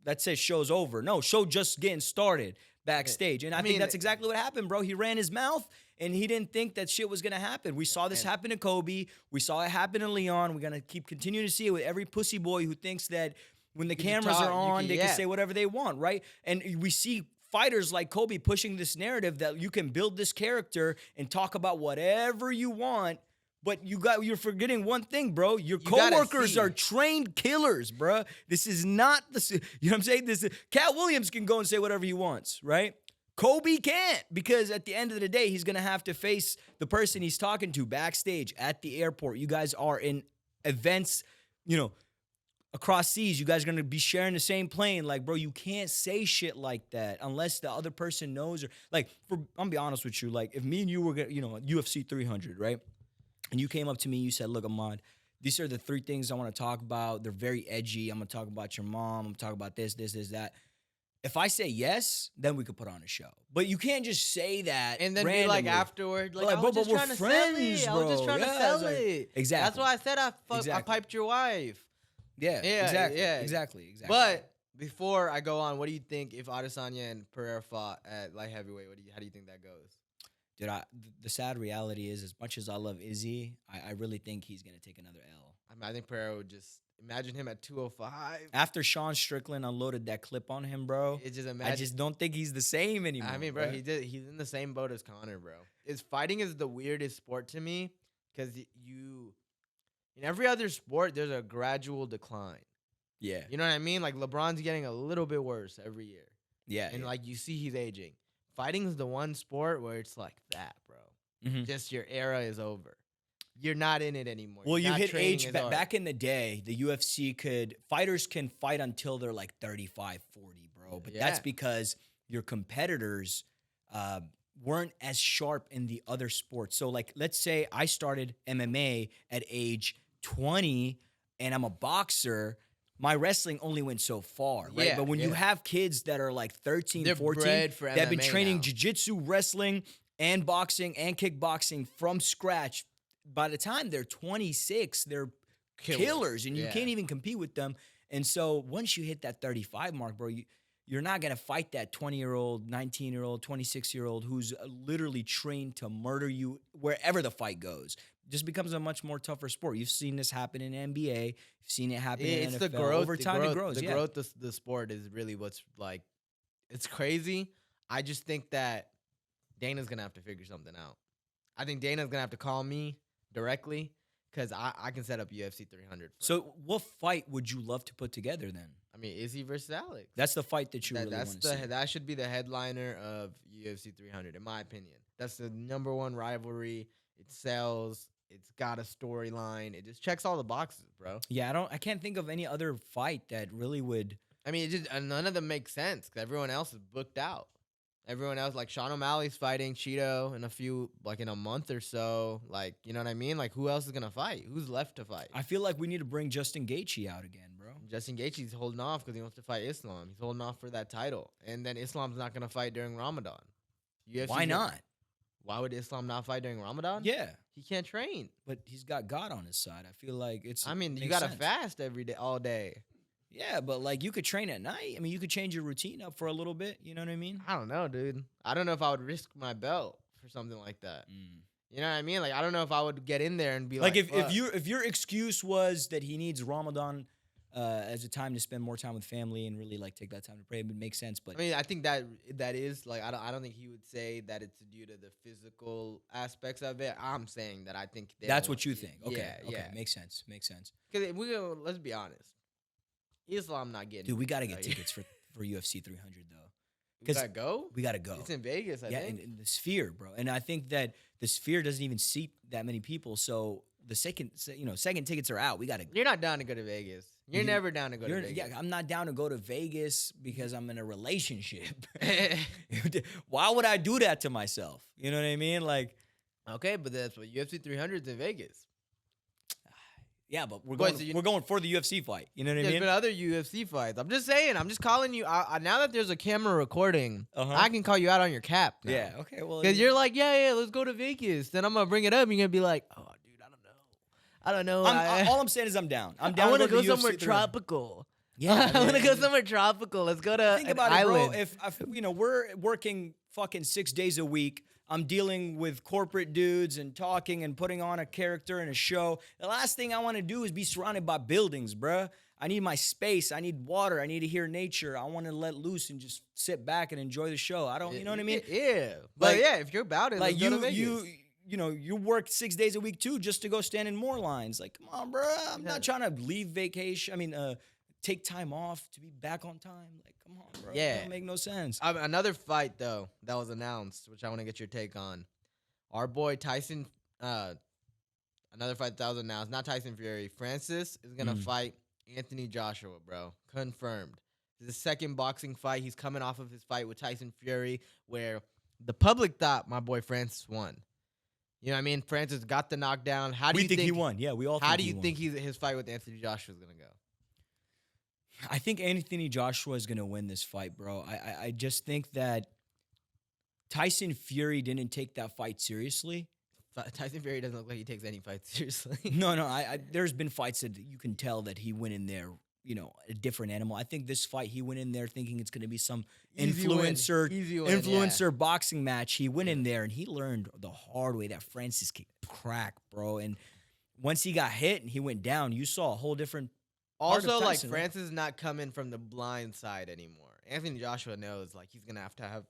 that says show's over. No, show just getting started backstage. And I think that's exactly what happened, bro. He ran his mouth and he didn't think that shit was gonna happen. We saw this happen to Kobe. We saw it happen to Leon. We're gonna continue to see it with every pussy boy who thinks that when the cameras are on, they can say whatever they want, right? And we see fighters like Kobe pushing this narrative that you can build this character and talk about whatever you want, But you're forgetting one thing, bro. Your You gotta coworkers see. are trained killers, bro. This is not you know what I'm saying? Cat Williams can go and say whatever he wants, right? Kobe can't, because at the end of the day, he's gonna have to face the person he's talking to backstage at the airport. You guys are in events, across seas. You guys are gonna be sharing the same plane. Like, bro, you can't say shit like that unless the other person knows. Or like, I'm gonna be honest with you. Like, if me and you were, UFC 300, right? And you came up to me, you said, "Look, Ahmad, these are the 3 things I want to talk about. They're very edgy. I'm gonna talk about your mom. I'm gonna talk about this, that." If I say yes, then we could put on a show. But you can't just say that And then randomly. be like afterward, like, Like, I bro, was just but we're trying to sell friends, it. I was just bro. trying to Yeah, sell it's like- it. Exactly. That's why I said I Exactly. piped your wife. Yeah, Yeah, exactly. yeah. Exactly. But before I go on, what do you think if Adesanya and Pereira fought at light heavyweight? How do you think that goes? Dude, the sad reality is, as much as I love Izzy, I really think he's going to take another L. I think Pereira would just imagine him at 205. After Sean Strickland unloaded that clip on him, bro, It's just I just don't think he's the same anymore. I mean, bro, he's in the same boat as Conor, bro. Fighting is the weirdest sport to me because in every other sport, there's a gradual decline. Yeah. You know what I mean? Like, LeBron's getting a little bit worse every year. Yeah. And, like, you see he's aging. Fighting is the one sport where it's like that, bro. Mhm. Just your era is over. You're not in it anymore. Well, You're you not hit training age as hard. back in the day. The UFC fighters can fight until they're like 35, 40, bro. But that's Yeah. because your competitors weren't as sharp in the other sports. So, like, let's say I started MMA at age 20 and I'm a boxer. My wrestling only went so far, right? Yeah, But when you yeah. have kids that are like 13, They're 14, bred for that have been MMA training now. jiu-jitsu, wrestling, and boxing and kickboxing from scratch, by the time they're 26, they're killers, and you Yeah. can't even compete with them. And so once you hit that 35 mark, bro, you're not going to fight that 20-year-old, 19-year-old, 26-year-old who's literally trained to murder you wherever the fight goes. It just becomes a much more tougher sport. You've seen this happen in NBA. You've seen it happen in It's NFL. the growth. Over time, it grows. The Yeah. growth of the sport is really what's like. It's crazy. I just think that Dana's gonna have to figure something out. I think Dana's gonna have to call me directly because I can set up UFC 300. So what fight would you love to put together then? I mean, Izzy versus Alex. That's the fight that you really That's want to see. that should be the headliner of UFC 300, in my opinion. That's the #1 rivalry. It sells. It's got a storyline. It just checks all the boxes, bro. Yeah, I can't think of any other fight that really would. I mean, none of them make sense because everyone else is booked out. Everyone else, like Sean O'Malley's fighting Cheeto in a month or so. Like, you know what I mean? Like, who else is gonna fight? Who's left to fight? I feel like we need to bring Justin Gaethje out again, bro. Justin Gaethje's holding off because he wants to fight Islam. He's holding off for that title, and then Islam's not gonna fight during Ramadan. Why not? Why would Islam not fight during Ramadan? Yeah, He can't train. but he's got God on his side. I feel like it's. I mean, you makes gotta sense. fast every day, all day. Yeah, but like you could train at night. I mean, you could change your routine up for a little bit. You know what I mean? I don't know, dude. I don't know if I would risk my belt for something like that. You know what I mean? Like, I don't know if I would get in there and be like, Like "Fuck." if your excuse was that he needs Ramadan as a time to spend more time with family and really like take that time to pray, it would make sense. But I mean, I think that is like, I don't think he would say that it's due to the physical aspects of it. I'm saying that I think that's what you think. Okay, Yeah, okay, yeah. makes sense. Because let's be honest, Islam not getting. Dude, we got to like, get tickets for UFC 300 though. We gotta go. We got to go. It's in Vegas, I Yeah, think. in the Sphere, bro. And I think that the Sphere doesn't even seat that many people. So the second tickets are out. We got to. You're not down to go to Vegas. You're You- never down to go to Vegas. Yeah, I'm not down to go to Vegas because I'm in a relationship. Why would I do that to myself? You know what I mean? Like, Okay, but that's what UFC 300 is in Vegas. yeah, but we're Wait, going. so you- we're going for the UFC fight. You know what I There's mean? been other UFC fights. I'm just saying. I'm just calling you. Now that there's a camera recording, Uh-huh. I can call you out on your cap. Now. Yeah. Okay. Well, Because you're like, yeah, let's go to Vegas. Then I'm gonna bring it up. And you're gonna be like, oh, dude, I don't know. all I'm saying is I'm down. I'm I down. want to to go the UFC somewhere 300. tropical. Yeah, I want to go man. somewhere tropical. Let's go to Think an about it, island. bro. If we're working fucking 6 days a week, I'm dealing with corporate dudes and talking and putting on a character and a show. The last thing I want to do is be surrounded by buildings, bruh. I need my space. I need water. I need to hear nature. I want to let loose and just sit back and enjoy the show. I don't, you know what I mean? Yeah. But Like- yeah, if you're about it, Like let's go to Vegas. you work 6 days a week too just to go stand in more lines. Like, come on, bro. I'm Yeah. not trying to leave vacation. I mean, take time off to be back on time. Like, come on, bro. Yeah. It don't make no sense. Another fight though that was announced, which I want to get your take on. Our boy Tyson. Another fight that was announced. Not Tyson Fury. Francis is gonna fight Anthony Joshua, bro. Confirmed. This is the second boxing fight. He's coming off of his fight with Tyson Fury, where the public thought my boy Francis won. You know what I mean? Francis got the knockdown. How do We you think he won. Yeah, we all think How do he you won. think his fight with Anthony Joshua is gonna go? I think Anthony Joshua is going to win this fight, bro. I just think that Tyson Fury didn't take that fight seriously. Tyson Fury doesn't look like he takes any fight seriously. No, there's been fights that you can tell that he went in there, a different animal. I think this fight, he went in there thinking it's going to be some Easy win. influencer Easy win, influencer boxing match. He went in there and he learned the hard way that Francis could crack, bro. And once he got hit and he went down, you saw a whole different part of Also, like Tyson, right? Francis is not coming from the blind side anymore. Anthony Joshua knows like he's gonna have to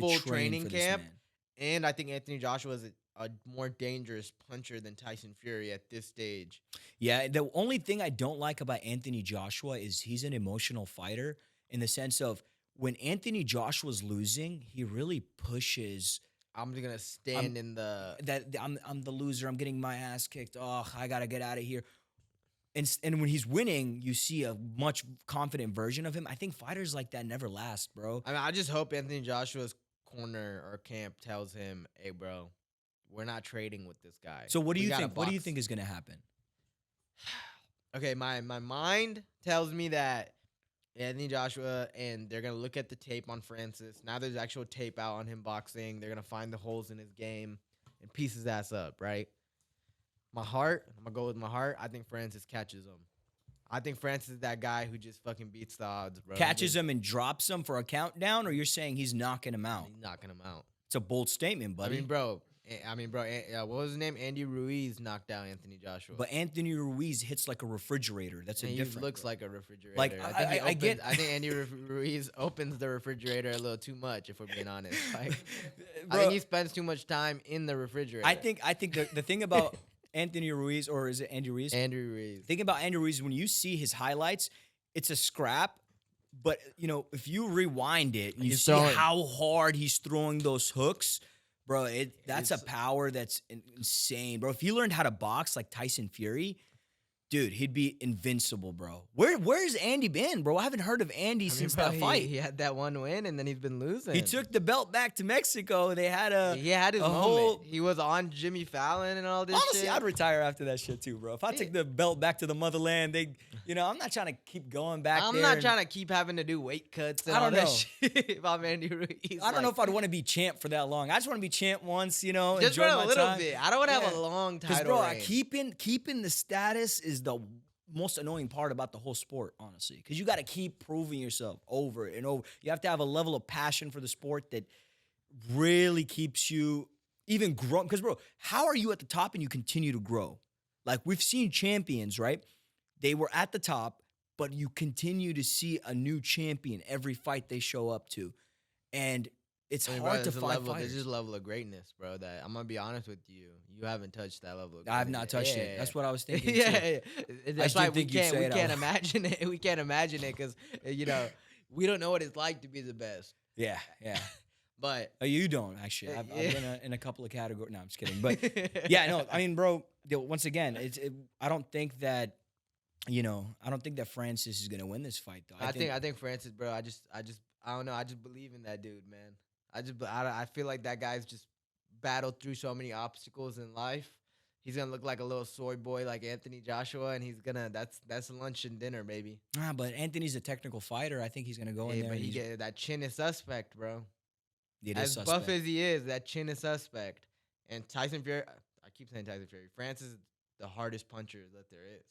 full full training training for camp. this man. And I think Anthony Joshua is a more dangerous puncher than Tyson Fury at this stage. Yeah, the only thing I don't like about Anthony Joshua is he's an emotional fighter in the sense of when Anthony Joshua's losing, he really pushes I'm just gonna stand in the. that I'm the loser. I'm getting my ass kicked. Oh, I gotta get out of here. And when he's winning, you see a much confident version of him. I think fighters like that never last, bro. I mean, I just hope Anthony Joshua's corner or camp tells him, "Hey, bro, we're not trading with this guy." So what do We you gotta think? What do you box." think is gonna happen? Okay, my mind tells me that Anthony Joshua and they're gonna look at the tape on Francis. Now there's actual tape out on him boxing. They're gonna find the holes in his game and piece his ass up, right? I'm gonna go with my heart. I think Francis catches him. I think Francis is that guy who just fucking beats the odds, bro. Catches him and drops him for a countdown, or you're saying he's knocking him out? He's knocking him out. It's a bold statement, buddy. I mean, bro. What was his name? Andy Ruiz knocked out Anthony Joshua. But Anthony Ruiz hits like a refrigerator. That's a And he different. looks like a refrigerator. Like, I get- I think Andy Ruiz opens the refrigerator a little too much. If we're being honest, like, I Bro, think he spends too much time in the refrigerator. I think the thing about Anthony Ruiz, or is it Andy Ruiz? Andrew Ruiz. Think about Andy Ruiz, when you see his highlights, it's a scrap. But if you rewind it and you He's see throwing- how hard he's throwing those hooks, bro, that's a It's- power that's insane, bro. If he learned how to box like Tyson Fury, dude, he'd be invincible, bro. Where's Andy been, bro? I haven't heard of Andy since bro, that fight. he had that one win, and then he's been losing. He took the belt back to Mexico. They had He had his a moment. whole- He was on Jimmy Fallon and all this Honestly, shit. I'd retire after that shit too, bro. If I take the belt back to the motherland, I'm not trying to keep going back I'm there. not and- trying to keep having to do weight cuts and I all don't that know. shit if I'm Andy Ruiz. I don't know if I'd want to be champ for that long. I just want to be champ once, just enjoy for a my little time. bit. I don't want to have Yeah. a long Because, title bro, reign. keeping the status is the most annoying part about the whole sport, honestly. Because you got to keep proving yourself over and over. You have to have a level of passion for the sport that really keeps you even growing. Because, bro, how are you at the top and you continue to grow? Like, we've seen champions, right? They were at the top, but you continue to see a new champion every fight they show up to. And it's I mean, hard bro, to there's a find level, fighters. There's just a level of greatntive, bro, that I'm going to be honest with you. You haven't touched that level of I've not touched it. That's what I was thinking. too. yeah. That's did why we think you'd say we it can't out loud. imagine it. We can't imagine it because, we don't know what it's like to be the best. Yeah, yeah. But You don't actually. I've Yeah. been in a couple of categories. No, I'm just kidding. But yeah, no. I mean, bro. Once again, I don't think that. I don't think that Francis is gonna win this fight, though. I think Francis, bro. I don't know. I just believe in that dude, man. I feel like that guy's just battled through so many obstacles in life. He's gonna look like a little soy boy like Anthony Joshua, and that's lunch and dinner, baby. But Anthony's a technical fighter. I think he's gonna go in Hey, there. but and he get that chin is suspect, bro. it As is buff suspect. as he is, that chin is suspect. And Tyson Fury, I keep saying Tyson Fury. Francis is the hardest puncher that there is.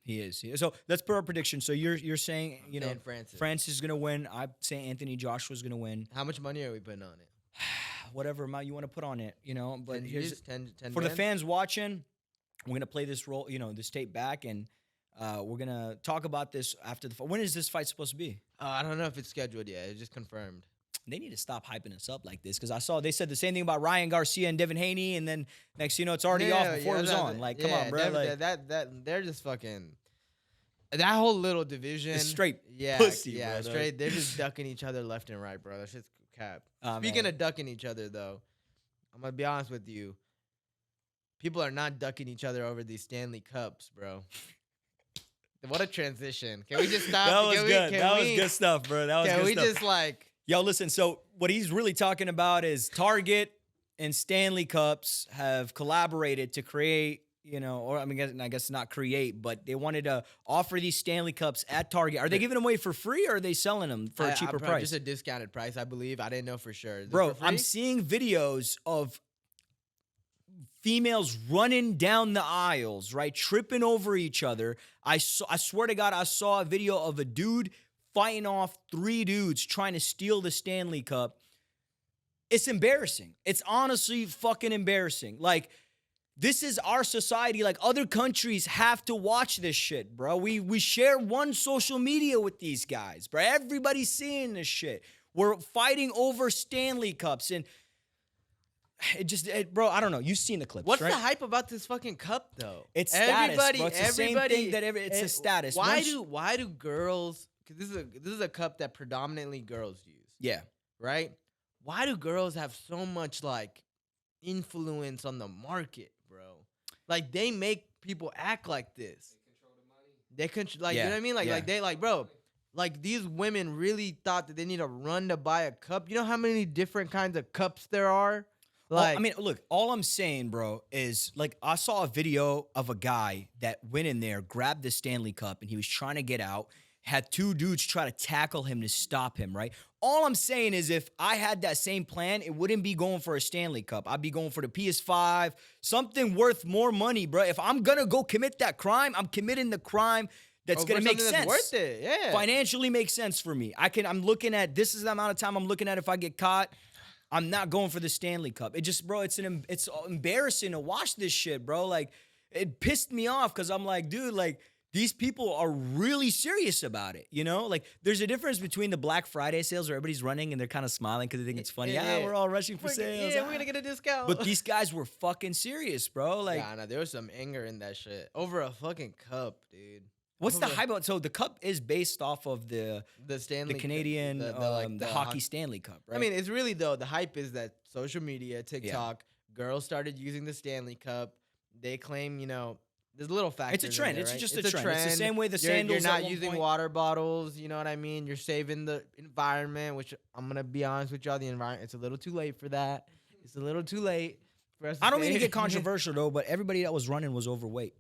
He is. So let's put our prediction. So you're saying And Francis. Francis is gonna win. I'm saying Anthony Joshua's gonna win. How much money are we putting on it? Whatever amount you want to put on it, But 10 here's G's? 10 for the grand? fans watching, we're gonna play this role, this tape back, and we're gonna talk about this after the fight. When is this fight supposed to be? I don't know if it's scheduled yet. It's just confirmed. they need to stop hyping us up like this because I saw they said the same thing about Ryan Garcia and Devin Haney, and then next you know it's already off before it was on. Like, come on, bro. Like, they're just fucking that whole little division. it's straight Yeah, pussy, yeah, bro. straight. They're just ducking each other left and right, bro. That shit's cap. Speaking Man. of ducking each other, though, I'm gonna be honest with you. People are not ducking each other over these Stanley Cups, bro. What a transition! Can we just stop? That was good. That was good stuff, bro. That was Can good we stuff. just like? Yo, listen. So what he's really talking about is Target and Stanley Cups have collaborated to create, you know, or I mean, I guess not create, but they wanted to offer these Stanley Cups at Target. Are they giving them away for free, or are they selling them for a cheaper price? Just a discounted price, I believe. I didn't know for sure. Is it Bro, for free? I'm seeing videos of females running down the aisles, right, tripping over each other. I swear to God, I saw a video of a dude fighting off 3 dudes trying to steal the Stanley Cup. It's embarrassing. It's honestly fucking embarrassing. Like, this is our society. Like, other countries have to watch this shit, bro. We share one social media with these guys, bro. Everybody's seeing this shit. We're fighting over Stanley Cups, and bro, I don't know. You've seen the clips, What's right? the hype about this fucking cup, though? It's status, bro. It's the same thing that it's a status. Why do girls? Because this is a cup that predominantly girls use. Yeah. Right. Why do girls have so much like influence on the market, bro? Like, they make people act like this. They control like, you know what I mean? Like they like, bro. Like, these women really thought that they need to run to buy a cup. You know how many different kinds of cups there are? Like, I mean, look, all I'm saying, bro, is like I saw a video of a guy that went in there, grabbed the Stanley Cup, and he was trying to get out, had 2 dudes try to tackle him to stop him, right? All I'm saying is if I had that same plan, it wouldn't be going for a Stanley Cup. I'd be going for the PS5, something worth more money, bro. If I'm going to go commit that crime, I'm committing the crime that's going to make sense. That's worth it, yeah. Financially makes sense for me. I'm looking at, this is the amount of time I'm looking at if I get caught. I'm not going for the Stanley Cup. It just, bro, it's embarrassing to watch this shit, bro. Like, it pissed me off because I'm like, dude, like, these people are really serious about it, you know? Like, there's a difference between the Black Friday sales where everybody's running and they're kind of smiling because they think it's funny. Yeah, we're all rushing for sales. Yeah, we're going to get a discount. But these guys were fucking serious, bro. Like, nah, there was some anger in that shit. Over a fucking cup, dude. What's the hype about? So the cup is based off of the Stanley, the Canadian, the hockey Stanley Cup, right? I mean, it's really, though, the hype is that social media, TikTok, girls started using the Stanley Cup. They claim, you know, there's little factors. It's a trend. There, it's right? just a trend. It's the same way the sandals. You're at not one using point. water bottles. You know what I mean? You're saving the environment, which I'm gonna be honest with y'all. The environment. It's a little too late for that. It's a little too late for us. I don't mean to get controversial though, but everybody that was running was overweight.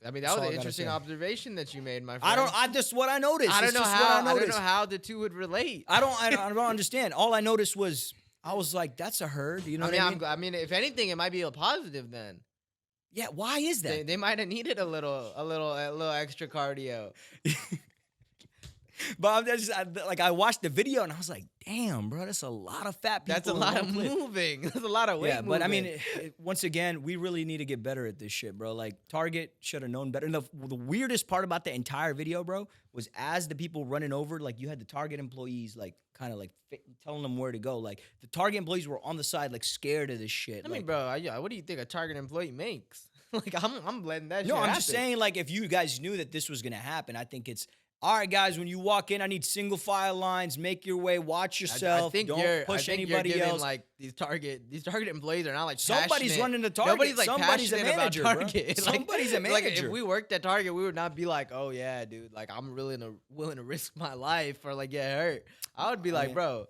I mean, That's that was all an I gotta interesting say. observation that you made, my friend. I just what I noticed. I don't It's know just how. what I I don't noticed. know how the two would relate. I don't understand. All I noticed was I was like, that's a herd. You know what I mean? I mean, if anything, it might be a positive then. Yeah. Why is that? They might have needed a little extra cardio. But I watched the video and I was like, damn, bro, that's a lot of fat people. That's a in lot one of clip. moving. That's a lot of weight. Yeah, but I mean, moving. once again, we really need to get better at this shit, bro. Like, Target should have known better. And the weirdest part about the entire video, bro, was as the people running over, like, you had the Target employees, like, kind of like telling them where to go. Like, the Target employees were on the side, like, scared of this shit. I mean, bro, what do you think a Target employee makes? Like, I'm letting that. No, shit I'm happen. just saying, like, if you guys knew that this was gonna happen, I think it's all right, guys. When you walk in, I need single file lines. Make your way. Watch yourself. I think Don't push anybody giving, else. Like these Target employees are not like Somebody's passionate. running the Target. Nobody's like Somebody's a passionate manager, about bro. Target. Somebody's a Like manager. if we worked at Target, we would not be like, oh yeah, dude, like I'm willing to risk my life or like get hurt. I would be like, mean, bro.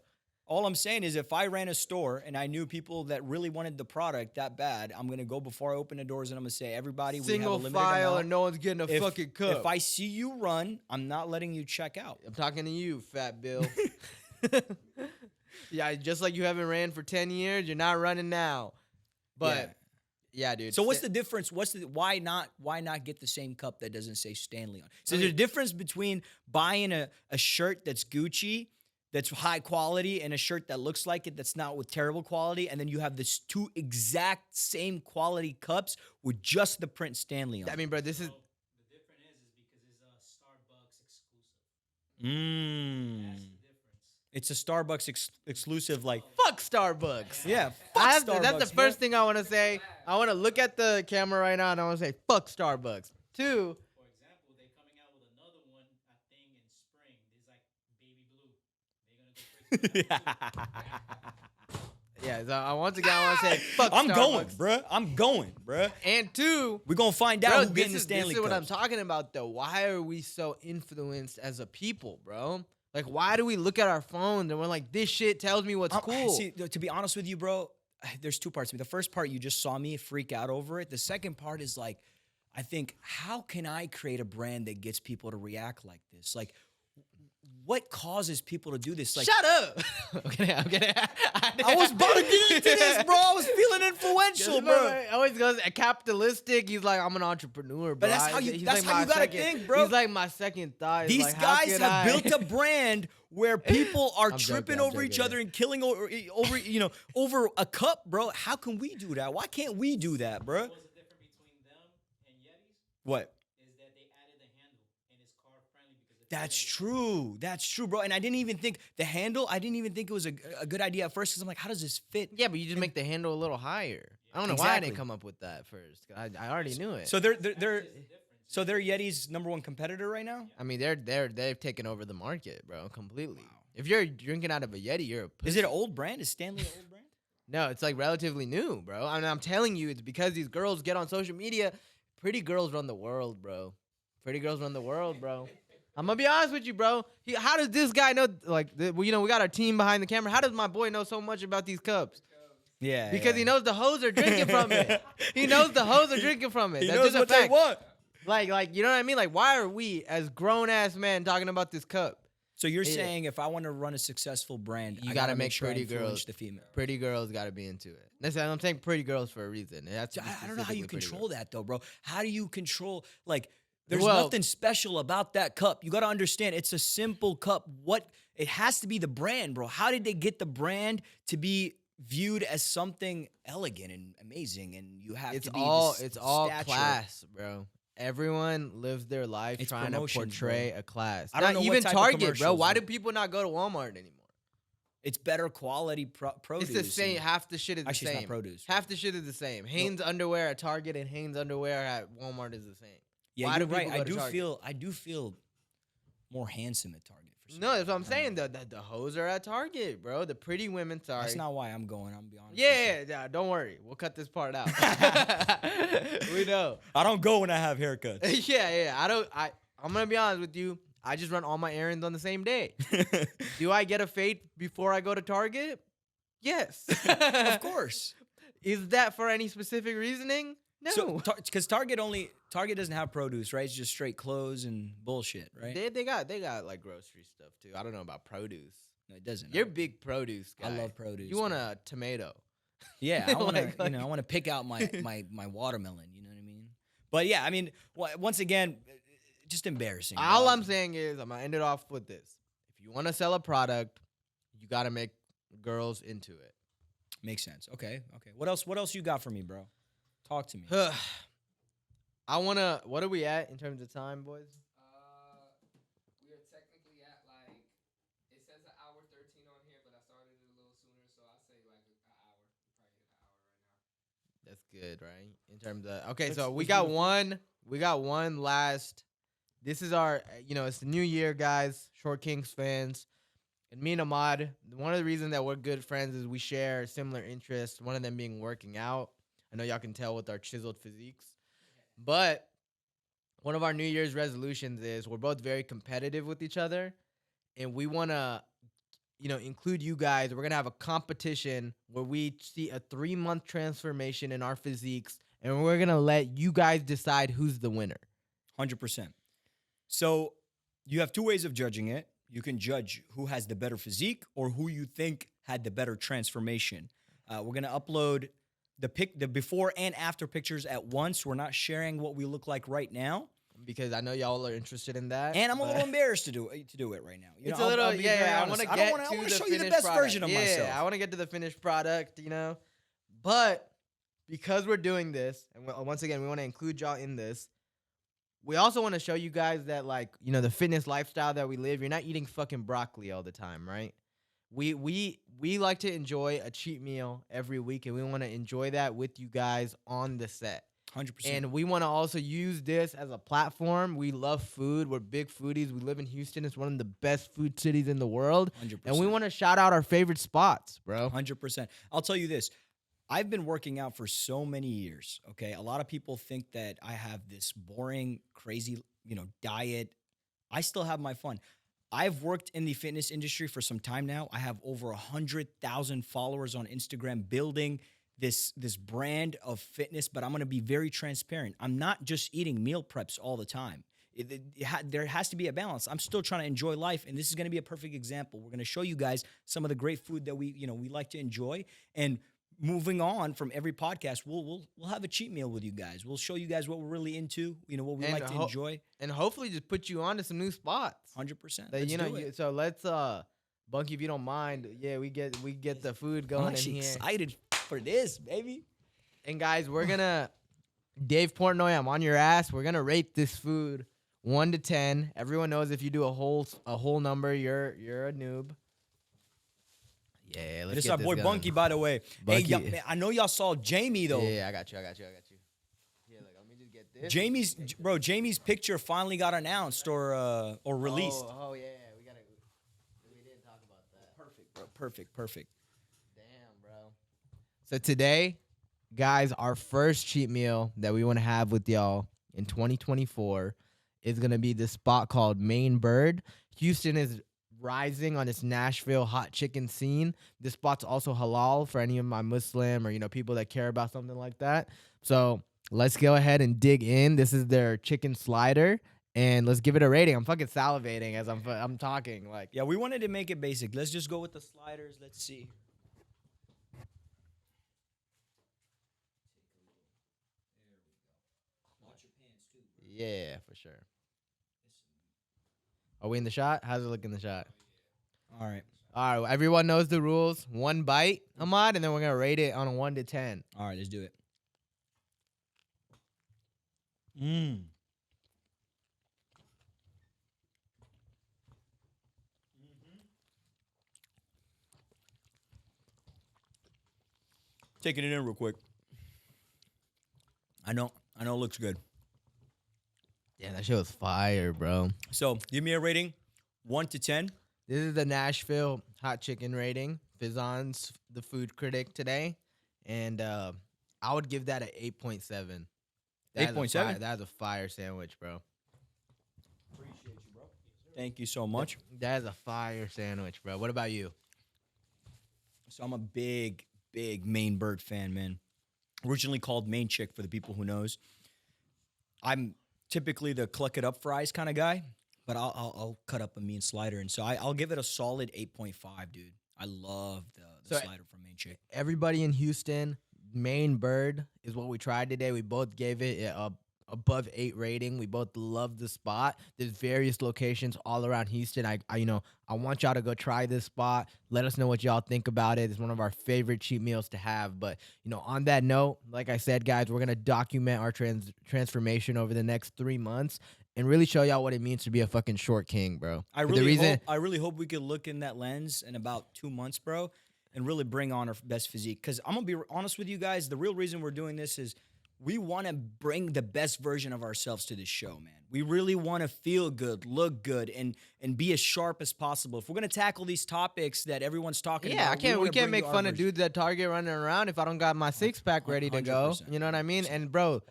All I'm saying is if I ran a store and I knew people that really wanted the product that bad, I'm going to go before I open the doors and I'm going to say, everybody, we have a Single limited file amount. and no one's getting a fucking cup. If I see you run, I'm not letting you check out. I'm talking to you, Fat Bill. Yeah, just like you haven't ran for 10 years, you're not running now. But yeah, dude. So what's the difference? Why not get the same cup that doesn't say Stanley on? So there's a difference between buying a shirt that's Gucci, that's high quality, and a shirt that looks like it that's not with terrible quality, and then you have this 2 exact same quality cups with just the print Stanley on. I mean, bro, this is. The difference is because it's a Starbucks exclusive. That's the difference. It's a Starbucks exclusive, like, Fuck Starbucks. yeah, fuck Starbucks. That's the bro. first thing I want to say. I want to look at the camera right now and I want to say, fuck Starbucks. Two, For example, they're coming out with another one, I think, in spring. It's like baby blue. They're gonna go crazy with that one, too. yeah, so once again, I want to say, fuck I'm Starbucks. going, bruh. I'm going, bruh. And two, We're going to find out bro, who getting the Stanley this is what I'm Cups. talking about, though. Why are we so influenced as a people, bro? Like, why do we look at our phones and we're like, this shit tells me what's cool? See, to be honest with you, bro, there's two parts to me. The first part, you just saw me freak out over it. The second part is like, I think, how can I create a brand that gets people to react like this? Like, what causes people to do this? Like, Shut up. I'm kidding. I was about to get into this, bro. I was feeling influential, bro. Always goes capitalistic. He's like, I'm an entrepreneur, bro. But that's how you- He's that's like how you my gotta second- think, bro. He's like my second thought. He's These like, how guys can have I- built a brand where people are I'm tripping joking, I'm over each joking. other and killing over a cup, bro. How can we do that? Why can't we do that, bro? What's the difference between them and Yetis? What? Is that they added the handle and it's car friendly because it's That's true. That's true, bro. And I didn't even think the handle. I didn't even think it was a good idea at first because I'm like, how does this fit? Yeah, but you just make the handle a little higher. I don't know why I Exactly. didn't come up with that first. I already knew it. So they're Yeti's number one competitor right now. I mean, they've taken over the market, bro, completely. If you're drinking out of a Yeti, you're a pussy. Is it an old brand? Is Stanley an old brand? No, it's like relatively new, bro. I mean, I'm telling you, it's because these girls get on social media. Pretty girls run the world, bro. Pretty girls run the world, bro. I'm gonna be honest with you, bro. How does this guy know? Like, we got our team behind the camera. How does my boy know so much about these cups? Yeah, Because he knows the hoes are drinking from it. He knows the hoes are drinking from it. He That's knows just a what they fact. want. Like, you know what I mean? Like, why are we as grown ass men talking about this cup? So you're Yeah. saying if I want to run a successful brand, You I gotta gotta make sure I pretty influence girls. the female. Pretty girls got to be into it. I'm saying pretty girls for a reason. That's I don't know how you specifically pretty control girls. that though, bro. How do you control like? There's Well- nothing special about that cup. You got to understand, it's a simple cup. It has to be the brand, bro. How did they get the brand to be viewed as something elegant and amazing? And you have It's to be all this it's all stature. class, bro. Everyone lives their life It's trying to promotions, portray a class. I don't Not know what even type of Target, bro. commercials, Why though. do people not go to Walmart anymore? It's better quality produce. It's the same. and- Half the shit is the Actually, it's same. not produce. Half the shit is the same. Hanes underwear at Target and Hanes underwear at Walmart is the same. Yeah, Why you're do right. people go to Target? I do feel more handsome at Target. For some No, that's what I'm reason. I don't saying. know. The hoes are at Target, bro. The pretty women. Sorry. That's not why I'm going. I'm be honest. with Yeah, yeah, don't worry. We'll cut this part out. We know. you. I don't go when I have haircuts. yeah. I'm gonna be honest with you. I just run all my errands on the same day. Do I get a fade before I go to Target? Yes. Of course. Is that for any specific reasoning? No. So, because Target doesn't have produce, right? It's just straight clothes and bullshit, right? they got like grocery stuff too. I don't know about produce. No, it doesn't. You're a big produce guy. I love produce. You want man. a tomato? Yeah, I want to. like- I want to pick out my watermelon. You know what I mean? But yeah, I mean, once again, just embarrassing. All bro. I'm saying is, I'm gonna end it off with this: if you want to sell a product, you got to make girls into it. Makes sense. Okay. What else you got for me, bro? Talk to me. I wanna. What are we at in terms of time, boys? We are technically at like it says an hour 13 on here, but I started it a little sooner, so I say like an hour. We probably hit an hour right now. That's good, right? In terms of okay, Let's- so we let's got do the- one. We got one last. This is our. It's the new year, guys. Short Kings fans, and me and Ahmad. One of the reasons that we're good friends is we share similar interests. One of them being working out. I know y'all can tell with our chiseled physiques, but one of our New Year's resolutions is we're both very competitive with each other, and we want to, include you guys. We're gonna have a competition where we see a 3-month transformation in our physiques, and we're gonna let you guys decide who's the winner. 100%. So you have two ways of judging it. You can judge who has the better physique or who you think had the better transformation. We're gonna upload the before and after pictures at once. We're not sharing what we look like right now, Because I know y'all are interested in that. and I'm a but- little embarrassed to do it right now. You It's know, a little, I'll be very I honest. want to I get don't wanna- I to wanna the show you the finished best product. version of yeah, myself. I want to get to the finished product, But because we're doing this, and once again, we want to include y'all in this. We also want to show you guys that, the fitness lifestyle that we live. You're not eating fucking broccoli all the time, right? We like to enjoy a cheat meal every week, and we want to enjoy that with you guys on the set. 100%. And we want to also use this as a platform. We love food. We're big foodies. We live in Houston. It's one of the best food cities in the world. 100%. And we want to shout out our favorite spots, bro. 100%. I'll tell you this. I've been working out for so many years, okay? A lot of people think that I have this boring, crazy, diet. I still have my fun. I've worked in the fitness industry for some time now. I have over 100,000 followers on Instagram building this brand of fitness, but I'm going to be very transparent. I'm not just eating meal preps all the time. There has to be a balance. I'm still trying to enjoy life, and this is going to be a perfect example. We're going to show you guys some of the great food that we like to enjoy. And moving on from every podcast, we'll have a cheat meal with you guys. We'll show you guys what we're really into, what we like to enjoy, and hopefully just put you on to some new spots. 100%. So let's Bunky, if you don't mind, we get the food going. I'm actually excited for this, baby. And guys, we're gonna Dave Portnoy, I'm on your ass. We're gonna rate this food 1 to 10. Everyone knows if you do a whole number, you're a noob. Yeah, let's This is get our this boy going. Bunky, by the way. Bunky. Hey, man, I know y'all saw Jamie though. Yeah, I got you. Here, look, let me just get this. Jamie's picture finally got announced or released. Oh yeah, we didn't talk about that. Perfect, bro. Perfect. Damn, bro. So today, guys, our first cheat meal that we want to have with y'all in 2024 is going to be this spot called Main Bird. Houston is rising on its Nashville hot chicken scene. This spot's also halal for any of my Muslim or people that care about something like that. So let's go ahead and dig in. This is their chicken slider, and let's give it a rating. I'm fucking salivating as I'm talking. Yeah, we wanted to make it basic. Let's just go with the sliders. Let's see. Yeah, for sure. Are we in the shot? How's it look in the shot? All right. All right, everyone knows the rules. 1 bite, Ahmad, and then we're going to rate it on a 1 to 10. All right, let's do it. Taking it in real quick. I know it looks good. Yeah, that shit was fire, bro. So give me a rating, 1 to 10. This is the Nashville hot chicken rating. Fizan's the food critic today. And I would give that an 8.7. 8.7? That's a fire sandwich, bro. Appreciate you, bro. Thank you so much. That is a fire sandwich, bro. What about you? So I'm a big Maine Bird fan, man. Originally called Maine Chick for the people who knows. I'm typically the cluck it up fries kind of guy, but I'll cut up a mean slider, and so I'll give it a solid 8.5, dude. I love the slider from Maine Chick. Everybody in Houston, Main Bird is what we tried today. We both gave it a above 8 rating. We both love the spot. There's various locations all around Houston. I want y'all to go try this spot. Let us know what y'all think about it. It's one of our favorite cheat meals to have. But on that note, like I said, guys, we're gonna document our transformation over the next 3 months and really show y'all what it means to be a fucking short king, bro. I really hope we could look in that lens in about 2 months, bro, and really bring on our best physique. Because I'm gonna be honest with you guys, the real reason we're doing this is we want to bring the best version of ourselves to this show, man. We really want to feel good, look good, and be as sharp as possible. If we're gonna tackle these topics that everyone's talking about, we can't make fun of dudes at Target running around if I don't got my 6-pack ready to go. You know what I mean? And bro,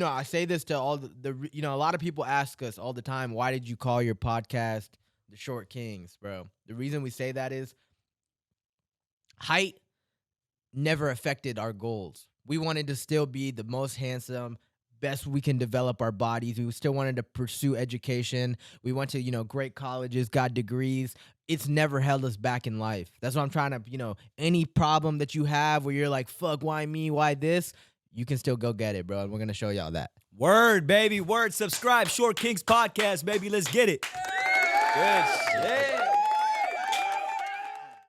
I say this to all the a lot of people ask us all the time, why did you call your podcast The Short Kings, bro? The reason we say that is height never affected our goals. We wanted to still be the most handsome, best we can develop our bodies. We still wanted to pursue education. We went to, great colleges, got degrees. It's never held us back in life. That's what I'm trying to, any problem that you have where you're like, fuck, why me, why this? You can still go get it, bro. And we're going to show y'all that. Word, baby, word. Subscribe, Short Kings Podcast, baby. Let's get it. Good shit.